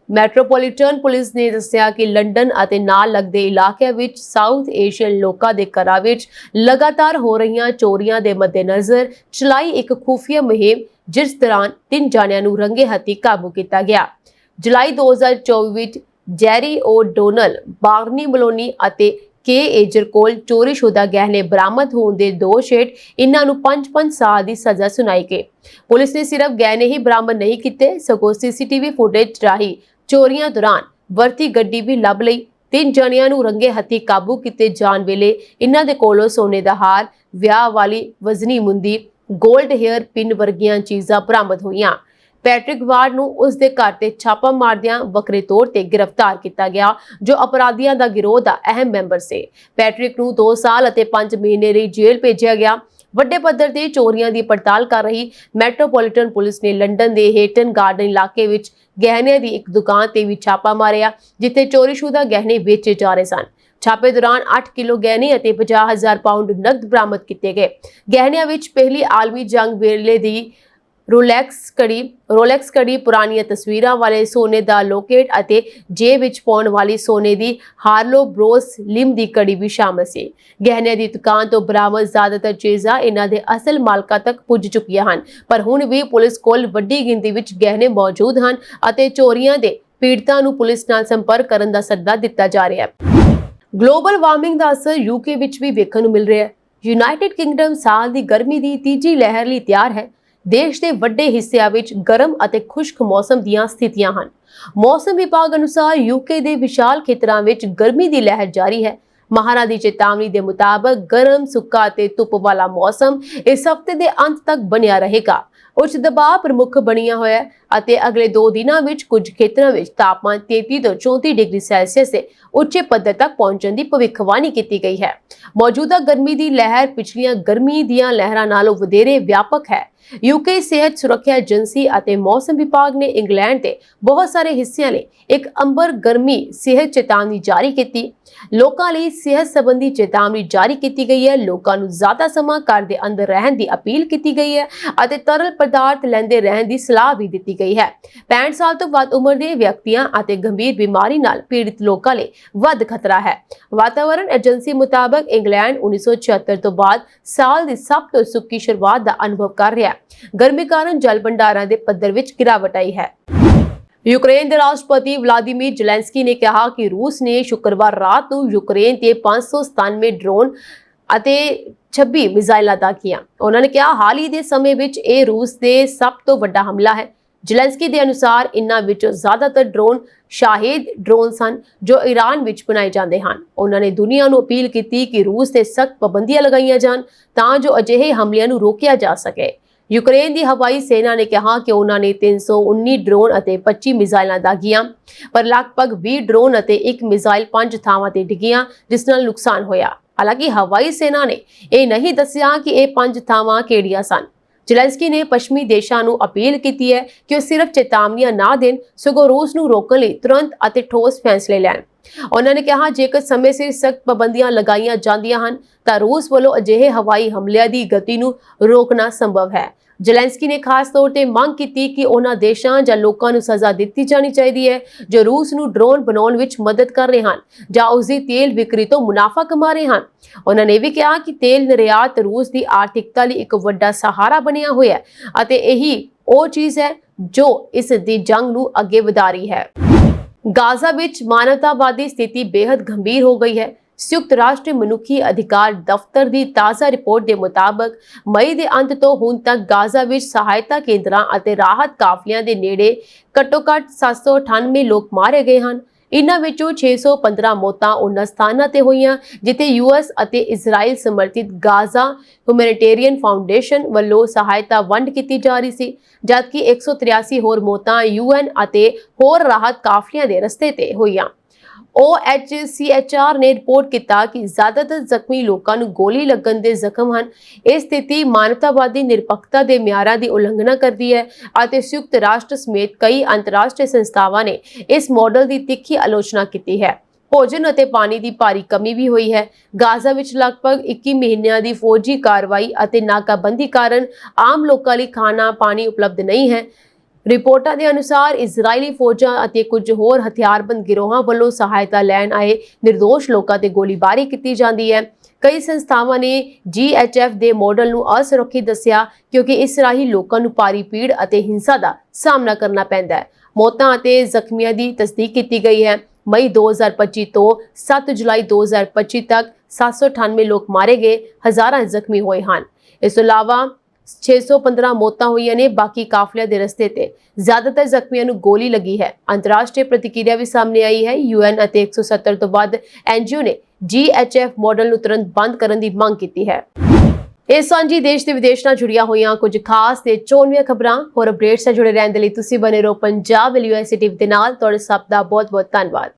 ਮੈਟਰੋਪੋਲੀਟਨ ਪੁਲਿਸ ਨੇ ਦੱਸਿਆ ਕਿ ਲੰਡਨ ਅਤੇ ਨਾਲ ਲੱਗਦੇ ਇਲਾਕਿਆਂ ਵਿੱਚ ਸਾਊਥ ਏਸ਼ੀਅਨ ਲੋਕਾਂ ਦੇ ਘਰਾਂ ਵਿੱਚ ਲਗਾਤਾਰ ਹੋ ਰਹੀਆਂ ਚੋਰੀਆਂ ਦੇ ਮੱਦੇਨਜ਼ਰ ਚਲਾਈ ਇੱਕ ਖੁਫੀਆ ਮੁਹਿੰਮ, ਜਿਸ ਦੌਰਾਨ 3 ਜਣਿਆਂ ਨੂੰ ਰੰਗੇ ਹੱਥੀਂ ਕਾਬੂ ਕੀਤਾ ਗਿਆ। ਜੁਲਾਈ 2024 ਵਿੱਚ ਜੈਰੀ ਓ ਡੋਨਲ, ਬਾਰਨੀ ਮਲੋਨੀ ਅਤੇ ਕੇ ਏਜਰ ਕੋਲ ਚੋਰੀशुदा ਗਹਿਣੇ ਬਰਾਮਦ ਹੋਣ ਦੇ ਦੋਸ਼ ਹੇਠ ਇਹਨਾਂ ਨੂੰ 5-5 ਸਾਲ ਦੀ ਸਜ਼ਾ ਸੁਣਾਈ ਗਈ। ਪੁਲਿਸ ਨੇ ਸਿਰਫ ਗਹਿਣੇ ਹੀ ਬਰਾਮਦ ਨਹੀਂ ਕੀਤੇ, ਸਗੋਂ ਸੀਸੀਟੀਵੀ ਫੁਟੇਜ ਰਾਹੀਂ ਚੋਰੀਆਂ ਦੌਰਾਨ ਵਰਤੀ ਗੱਡੀ ਵੀ ਲੱਭ ਲਈ। 3 ਜਣਿਆਂ ਨੂੰ ਰੰਗੇ ਹੱਥੀਂ ਕਾਬੂ ਕੀਤੇ ਜਾਣ ਵੇਲੇ ਇਹਨਾਂ ਦੇ ਕੋਲੋਂ ਸੋਨੇ ਦਾ ਹਾਰ, ਵਿਆਹ ਵਾਲੀ ਵਜ਼ਨੀ ਮੁੰਦੀ, 골ਡ ਹੇਅਰ ਪਿਨ ਵਰਗੀਆਂ ਚੀਜ਼ਾਂ ਬਰਾਮਦ ਹੋਈਆਂ। ਪੈਟਰਿਕ ਵਾਰਡ ਨੂੰ ਉਸ ਦੇ ਘਰ ਤੇ ਛਾਪਾ ਮਾਰਦਿਆਂ ਵੱਖਰੇ ਤੌਰ ਤੇ ਗ੍ਰਿਫਤਾਰ ਕੀਤਾ ਗਿਆ, ਜੋ ਅਪਰਾਧੀਆਂ ਦਾ ਗਿਰੋਹ ਦਾ ਅਹਿਮ ਮੈਂਬਰ ਸੀ। ਪੈਟਰਿਕ ਨੂੰ 2 ਸਾਲ ਅਤੇ 5 ਮਹੀਨੇ ਲਈ ਜੇਲ੍ਹ ਭੇਜਿਆ ਗਿਆ। ਵੱਡੇ ਪੱਧਰ ਤੇ ਚੋਰੀਆਂ ਦੀ ਪੜਤਾਲ ਕਰ ਰਹੀ ਮੈਟਰੋਪੋਲੀਟਨ ਪੁਲਿਸ ਨੇ ਲੰਡਨ ਦੇ ਹੇਟਨ ਗਾਰਡਨ ਇਲਾਕੇ ਵਿੱਚ ਗਹਿਣਿਆਂ ਦੀ ਇੱਕ ਦੁਕਾਨ ਤੇ ਵੀ ਛਾਪਾ ਮਾਰਿਆ, ਜਿੱਥੇ ਚੋਰੀशुदा ਗਹਿਣੇ ਵੇਚੇ ਜਾ ਰਹੇ ਸਨ। ਛਾਪੇ ਦੌਰਾਨ 8 ਕਿਲੋ ਗਹਿਣੇ ਅਤੇ 50,000 ਪਾਉਂਡ ਨਕਦ ਬਰਾਮਦ ਕੀਤੇ ਗਏ। ਗਹਿਣਿਆਂ ਵਿੱਚ ਪਹਿਲੀ ਆਲਮੀ ਜੰਗ ਵੇਲੇ ਦੀ ਰੋਲੈਕਸ ਘੜੀ, ਪੁਰਾਣੀਆਂ ਤਸਵੀਰਾਂ ਵਾਲੇ ਸੋਨੇ ਦਾ ਲੋਕੇਟ ਅਤੇ ਜੇਬ ਵਿੱਚ ਪਾਉਣ ਵਾਲੀ ਸੋਨੇ ਦੀ ਹਾਰਲੋ ਬਰੋਸ ਲਿਮ ਦੀ ਘੜੀ ਵੀ ਸ਼ਾਮਲ ਸੀ। ਗਹਿਣਿਆਂ ਦੀ ਦੁਕਾਨ ਤੋਂ ਬਰਾਮਦ ਜ਼ਿਆਦਾਤਰ ਚੀਜ਼ਾਂ ਇਹਨਾਂ ਦੇ ਅਸਲ ਮਾਲਕਾਂ ਤੱਕ ਪੁੱਜ ਚੁੱਕੀਆਂ ਹਨ, ਪਰ ਹੁਣ ਵੀ ਪੁਲਿਸ ਕੋਲ ਵੱਡੀ ਗਿਣਤੀ ਵਿੱਚ ਗਹਿਣੇ ਮੌਜੂਦ ਹਨ ਅਤੇ ਚੋਰੀਆਂ ਦੇ ਪੀੜਤਾਂ ਨੂੰ ਪੁਲਿਸ ਨਾਲ ਸੰਪਰਕ ਕਰਨ ਦਾ ਸੱਦਾ ਦਿੱਤਾ ਜਾ ਰਿਹਾ ਹੈ। ਗਲੋਬਲ ਵਾਰਮਿੰਗ ਦਾ ਅਸਰ ਯੂਕੇ ਵਿੱਚ ਵੀ ਵੇਖਣ ਨੂੰ ਮਿਲ ਰਿਹਾ ਹੈ। ਯੂਨਾਈਟਿਡ ਕਿੰਗਡਮ ਸਾਲ ਦੀ ਗਰਮੀ ਦੀ ਤੀਜੀ ਲਹਿਰ ਲਈ ਤਿਆਰ ਹੈ। ਦੇਸ਼ ਦੇ ਵੱਡੇ ਹਿੱਸਿਆਂ ਵਿੱਚ ਗਰਮ ਅਤੇ ਖੁਸ਼ਕ ਮੌਸਮ ਦੀਆਂ ਸਥਿਤੀਆਂ ਹਨ। ਮੌਸਮ ਵਿਭਾਗ ਅਨੁਸਾਰ ਯੂਕੇ ਦੇ ਵਿਸ਼ਾਲ ਖੇਤਰਾਂ ਵਿੱਚ ਗਰਮੀ ਦੀ ਲਹਿਰ ਜਾਰੀ ਹੈ। ਮਾਹਰਾਂ ਦੀ ਚੇਤਾਵਨੀ ਦੇ ਮੁਤਾਬਕ ਗਰਮ, ਸੁੱਕਾ ਅਤੇ ਧੁੱਪ ਵਾਲਾ ਮੌਸਮ ਇਸ ਹਫ਼ਤੇ ਦੇ ਅੰਤ ਤੱਕ ਬਣਿਆ ਰਹੇਗਾ। ਉੱਚ ਦਬਾਅ ਪ੍ਰਮੁੱਖ ਬਣਿਆ ਹੋਇਆ ਹੈ ਅਤੇ ਅਗਲੇ 2 ਦਿਨਾਂ ਵਿੱਚ ਕੁਝ ਖੇਤਰਾਂ ਵਿੱਚ ਤਾਪਮਾਨ 33 ਤੋਂ 34 ਡਿਗਰੀ ਸੈਲਸੀਅਸ ਦੇ ਉੱਚੇ ਪੱਧਰ ਤੱਕ ਪਹੁੰਚਣ ਦੀ ਭਵਿੱਖਬਾਣੀ ਕੀਤੀ ਗਈ ਹੈ। ਮੌਜੂਦਾ ਗਰਮੀ ਦੀ ਲਹਿਰ ਪਿਛਲੀਆਂ ਗਰਮੀ ਦੀਆਂ ਲਹਿਰਾਂ ਨਾਲੋਂ ਵਧੇਰੇ ਵਿਆਪਕ ਹੈ। ਯੂਕੇ ਸਿਹਤ ਸੁਰੱਖਿਆ ਏਜੰਸੀ ਅਤੇ ਮੌਸਮ ਵਿਭਾਗ ਨੇ ਇੰਗਲੈਂਡ ਦੇ ਬਹੁਤ ਸਾਰੇ ਹਿੱਸਿਆਂ ਲਈ ਇੱਕ ਅੰਬਰ ਗਰਮੀ ਸਿਹਤ ਚੇਤਾਵਨੀ ਜਾਰੀ ਕੀਤੀ। ਲੋਕਾਂ ਲਈ ਸਿਹਤ ਸੰਬੰਧੀ ਚੇਤਾਵਨੀ ਜਾਰੀ ਕੀਤੀ ਗਈ ਹੈ। ਲੋਕਾਂ ਨੂੰ ਜ਼ਿਆਦਾ ਸਮਾਂ ਘਰ ਦੇ ਅੰਦਰ ਰਹਿਣ ਦੀ ਅਪੀਲ ਕੀਤੀ ਗਈ ਹੈ ਅਤੇ ਤਰਲ ਪਦਾਰਥ ਲੈਂਦੇ ਰਹਿਣ ਦੀ ਸਲਾਹ ਵੀ ਦਿੱਤੀ ਗਈ ਹੈ। 65 ਸਾਲ ਤੋਂ ਵੱਧ ਉਮਰ ਦੇ ਵਿਅਕਤੀਆਂ ਅਤੇ ਗੰਭੀਰ ਬਿਮਾਰੀ ਨਾਲ ਪੀੜਿਤ ਲੋਕਾਂ ਲਈ ਵੱਧ ਖਤਰਾ ਹੈ। ਵਾਤਾਵਰਣ ਏਜੰਸੀ ਮੁਤਾਬਕ ਇੰਗਲੈਂਡ 1976 ਤੋਂ ਬਾਅਦ ਸਾਲ ਦੀ ਸਭ ਤੋਂ ਸੁੱਕੀ ਸ਼ੁਰੂਆਤ ਦਾ ਅਨੁਭਵ ਕਰ ਰਿਹਾ ਹੈ। ਗਰਮੀ ਕਾਰਨ ਜਲ ਭੰਡਾਰਾਂ ਦੇ ਪੱਧਰ ਵਿੱਚ ਗਿਰਾਵਟ ਆਈ ਹੈ। ਯੂਕਰੇਨ ਦੇ ਰਾਸ਼ਟਰਪਤੀ ਵਲਾਦੀਮੀਰ ਜ਼ੈਲੈਂਸਕੀ ਨੇ ਕਿਹਾ ਕਿ ਰੂਸ ਨੇ ਸ਼ੁੱਕਰਵਾਰ ਰਾਤ ਨੂੰ ਯੂਕਰੇਨ ਤੇ 597 ਡਰੋਨ ਅਤੇ 26 ਮਿਜ਼ਾਈਲਾਂ ਦਾਗੀਆਂ। ਉਹਨਾਂ ਨੇ ਕਿਹਾ ਹਾਲ ਹੀ ਦੇ ਸਮੇਂ ਵਿੱਚ ਇਹ ਰੂਸ ਦੇ ਸਭ ਤੋਂ ਵੱਡਾ ਹਮਲਾ ਹੈ। ਜ਼ੈਲੈਂਸਕੀ ਦੇ ਅਨੁਸਾਰ ਇਨ੍ਹਾਂ ਵਿੱਚੋਂ ਜ਼ਿਆਦਾਤਰ ਡਰੋਨ ਸ਼ਾਹਿਦ ਡਰੋਨ ਸਨ, ਜੋ ਈਰਾਨ ਵਿੱਚ ਬਣਾਏ ਜਾਂਦੇ ਹਨ। ਉਹਨਾਂ ਨੇ ਦੁਨੀਆ ਨੂੰ ਅਪੀਲ ਕੀਤੀ ਕਿ ਰੂਸ ਤੇ ਸਖਤ ਪਾਬੰਦੀਆਂ ਲਗਾਈਆਂ ਜਾਣ ਤਾਂ ਜੋ ਅਜਿਹੇ ਹਮਲਿਆਂ ਨੂੰ ਰੋਕਿਆ ਜਾ ਸਕੇ। ਯੂਕਰੇਨ ਦੀ ਹਵਾਈ ਸੈਨਾ ਨੇ ਕਿਹਾ ਕਿ ਉਹਨਾਂ ਨੇ 319 ਡਰੋਨ ਅਤੇ 25 ਮਿਜ਼ਾਈਲਾਂ ਦਾਗੀਆਂ, ਪਰ ਲਗਭਗ 20 ਡਰੋਨ ਅਤੇ 1 ਮਿਜ਼ਾਈਲ 5 ਥਾਵਾਂ ਤੇ ਡਿੱਗੀਆਂ, ਜਿਸ ਨਾਲ ਨੁਕਸਾਨ ਹੋਇਆ। ਹਾਲਾਂਕਿ ਹਵਾਈ ਸੈਨਾ ਨੇ ਇਹ ਨਹੀਂ ਦੱਸਿਆ ਕਿ ਇਹ 5 ਥਾਵਾਂ ਕਿਹੜੀਆਂ ਸਨ। ਜ਼ੈਲੈਂਸਕੀ ਨੇ ਪੱਛਮੀ ਦੇਸ਼ਾਂ ਨੂੰ ਅਪੀਲ ਕੀਤੀ ਹੈ ਕਿ ਉਹ ਸਿਰਫ ਚੇਤਾਵਨੀਆਂ ਨਾ ਦੇਣ, ਸਗੋਂ ਰੂਸ ਨੂੰ ਰੋਕਣ ਲਈ ਤੁਰੰਤ ਅਤੇ ਠੋਸ ਫੈਸਲੇ ਲੈਣ। ਉਹਨਾਂ ਨੇ ਕਿਹਾ ਜੇਕਰ ਸਮੇਂ ਸਿਰ ਸਖਤ ਪਾਬੰਦੀਆਂ ਲਗਾਈਆਂ ਜਾਂਦੀਆਂ ਹਨ ਤਾਂ ਰੂਸ ਵੱਲੋਂ ਅਜਿਹੇ ਹਵਾਈ ਹਮਲਿਆਂ ਦੀ ਗਤੀ ਨੂੰ ਰੋਕਣਾ ਸੰਭਵ ਹੈ। ਜ਼ੈਲੈਂਸਕੀ ਨੇ ਖਾਸ ਤੌਰ ਤੇ ਮੰਗ ਕੀਤੀ ਕਿ ਉਹਨਾਂ ਦੇਸ਼ਾਂ ਜਾਂ ਲੋਕਾਂ ਨੂੰ ਸਜ਼ਾ ਦਿੱਤੀ ਜਾਣੀ ਚਾਹੀਦੀ ਹੈ ਜੋ ਰੂਸ ਨੂੰ ਡਰੋਨ ਬਣਾਉਣ ਵਿੱਚ ਮਦਦ ਕਰ ਰਹੇ ਹਨ ਜਾਂ ਉਸ ਦੀ ਤੇਲ ਵਿਕਰੀ ਤੋਂ ਮੁਨਾਫਾ ਕਮਾ ਰਹੇ ਹਨ। ਉਹਨਾਂ ਨੇ ਵੀ ਕਿਹਾ ਕਿ ਤੇਲ ਨਿਰਯਾਤ ਰੂਸ ਦੀ ਆਰਥਿਕਤਾ ਲਈ ਇੱਕ ਵੱਡਾ ਸਹਾਰਾ ਬਣਿਆ ਹੋਇਆ ਹੈ ਅਤੇ ਇਹੀ ਉਹ ਚੀਜ਼ ਹੈ ਜੋ ਇਸ ਦੀ ਜੰਗ ਨੂੰ ਅੱਗੇ ਵਧਾ ਰਹੀ ਹੈ। ਗਾਜ਼ਾ ਵਿੱਚ ਮਾਨਵਤਾਵਾਦੀ ਸਥਿਤੀ ਬੇहद ਗੰਭੀਰ ਹੋ ਗਈ ਹੈ। ਸੰਯੁਕਤ ਰਾਸ਼ਟਰ ਮਨੁੱਖੀ ਅਧਿਕਾਰ ਦਫ਼ਤਰ ਦੀ ਤਾਜ਼ਾ ਰਿਪੋਰਟ ਦੇ ਮੁਤਾਬਕ ਮਈ ਦੇ ਅੰਤ ਤੋਂ ਹੁਣ ਤੱਕ ਗਾਜ਼ਾ ਵਿੱਚ ਸਹਾਇਤਾ ਕੇਂਦਰਾਂ ਅਤੇ ਰਾਹਤ ਕਾਫਲਿਆਂ ਦੇ ਨੇੜੇ ਘੱਟੋ-ਘੱਟ 798 ਲੋਕ ਮਾਰੇ ਗਏ ਹਨ। ਇਨ੍ਹਾਂ ਵਿੱਚੋਂ 615 ਮੌਤਾਂ ਉਹਨਾਂ ਸਥਾਨਾਂ ਤੇ ਹੋਈਆਂ ਜਿੱਥੇ ਯੂਐਸ ਅਤੇ ਇਜ਼ਰਾਈਲ ਸਮਰਥਿਤ ਗਾਜ਼ਾ ਹਿਊਮੈਨਿਟੇਰੀਅਨ ਫਾਊਂਡੇਸ਼ਨ ਵੱਲੋਂ ਸਹਾਇਤਾ ਵੰਡ ਕੀਤੀ ਜਾ ਰਹੀ ਸੀ, ਜਦਕਿ 183 ਹੋਰ ਮੌਤਾਂ ਯੂਐਨ ਅਤੇ ਹੋਰ ਰਾਹਤ ਕਾਫਲਿਆਂ ਦੇ ਰਸਤੇ ਤੇ ਹੋਈਆਂ। OHCHR ਨੇ ਰਿਪੋਰਟ ਕੀਤਾ ਕਿ ਜ਼ਿਆਦਾਤਰ ਜ਼ਖਮੀ ਲੋਕਾਂ ਨੂੰ ਗੋਲੀ ਲੱਗਣ ਦੇ ਜ਼ਖਮ ਹਨ। ਇਹ ਸਥਿਤੀ ਮਾਨਵਤਾਵਾਦੀ ਨਿਰਪੱਖਤਾ ਦੇ ਮਿਆਰਾਂ ਦੀ ਉਲੰਘਣਾ ਕਰਦੀ ਹੈ ਅਤੇ ਸੰਯੁਕਤ ਰਾਸ਼ਟਰ ਸਮੇਤ ਕਈ ਅੰਤਰਰਾਸ਼ਟਰੀ ਸੰਸਥਾਵਾਂ ਨੇ ਇਸ ਮਾਡਲ ਦੀ ਤਿੱਖੀ ਆਲੋਚਨਾ ਕੀਤੀ ਹੈ। ਭੋਜਨ ਅਤੇ ਪਾਣੀ ਦੀ ਭਾਰੀ ਕਮੀ ਵੀ ਹੋਈ ਹੈ। ਗਾਜ਼ਾ ਵਿੱਚ ਲਗਭਗ 21 ਮਹੀਨਿਆਂ ਦੀ ਫੌਜੀ ਕਾਰਵਾਈ ਅਤੇ ਨਾਕਾਬੰਦੀ ਕਾਰਨ ਆਮ ਲੋਕਾਂ ਲਈ ਖਾਣਾ ਪਾਣੀ ਉਪਲਬਧ ਨਹੀਂ ਹੈ। ਰਿਪੋਰਟਾਂ ਦੇ ਅਨੁਸਾਰ ਇਜ਼ਰਾਈਲੀ ਫੌਜਾਂ ਅਤੇ ਕੁਝ ਹੋਰ ਹਥਿਆਰਬੰਦ ਗਿਰੋਹਾਂ ਵੱਲੋਂ ਸਹਾਇਤਾ ਲੈਣ ਆਏ ਨਿਰਦੋਸ਼ ਲੋਕਾਂ ਤੇ ਗੋਲੀਬਾਰੀ ਕੀਤੀ ਜਾਂਦੀ ਹੈ। ਕਈ ਸੰਸਥਾਵਾਂ ਨੇ GHF ਦੇ ਮਾਡਲ ਨੂੰ ਅਸੁਰੱਖਿਅਤ ਦੱਸਿਆ ਕਿਉਂਕਿ ਇਸ ਰਾਹੀਂ ਲੋਕਾਂ ਨੂੰ ਭਾਰੀ ਪੀੜ ਅਤੇ ਹਿੰਸਾ ਦਾ ਸਾਹਮਣਾ ਕਰਨਾ ਪੈਂਦਾ ਹੈ। ਮੌਤਾਂ ਅਤੇ ਜ਼ਖਮੀਆਂ ਦੀ ਤਸਦੀਕ ਕੀਤੀ ਗਈ ਹੈ। ਮਈ 2025 ਤੋਂ 7 ਜੁਲਾਈ 2025 ਤੱਕ 798 ਲੋਕ ਮਾਰੇ ਗਏ, ਹਜ਼ਾਰਾਂ ਜ਼ਖਮੀ ਹੋਏ ਹਨ। ਇਸ ਤੋਂ ਇਲਾਵਾ 615 ਮੌਤਾਂ ਹੋਈਆਂ ਨੇ। ਬਾਕੀ ਕਾਫਲਿਆਂ ਦੇ ਰਸਤੇ ਤੇ ਜ਼ਿਆਦਾਤਰ ਜ਼ਖਮੀਆਂ ਨੂੰ ਗੋਲੀ ਲੱਗੀ ਹੈ। ਅੰਤਰਰਾਸ਼ਟਰੀ ਪ੍ਰਤੀਕਿਰਿਆ ਵੀ ਸਾਹਮਣੇ ਆਈ ਹੈ। UN ਅਤੇ 170 ਤੋਂ ਵੱਧ NGO ਨੇ GHF ਮਾਡਲ ਨੂੰ ਤੁਰੰਤ ਬੰਦ ਕਰਨ ਦੀ ਮੰਗ ਕੀਤੀ ਹੈ। ਇਹ ਸਾਂਝੀ ਦੇਸ਼ ਤੇ ਵਿਦੇਸ਼ ਨਾਲ ਜੁੜੀਆਂ ਹੋਈਆਂ ਕੁਝ ਖਾਸ ਤੇ ਚੋਣਵੀਆਂ ਖਬਰਾਂ ਹੋਰ ਅਪਡੇਟਸ ਨਾਲ ਜੁੜੇ ਰਹਿਣ ਦੇ ਲਈ ਤੁਸੀਂ ਬਨੇ ਰਹੋ ਪੰਜਾਬ LUSA TV ਦੇ ਨਾਲ। ਤੁਹਾਡੇ ਸਭ ਦਾ ਬਹੁਤ ਬਹੁਤ ਧੰਨਵਾਦ।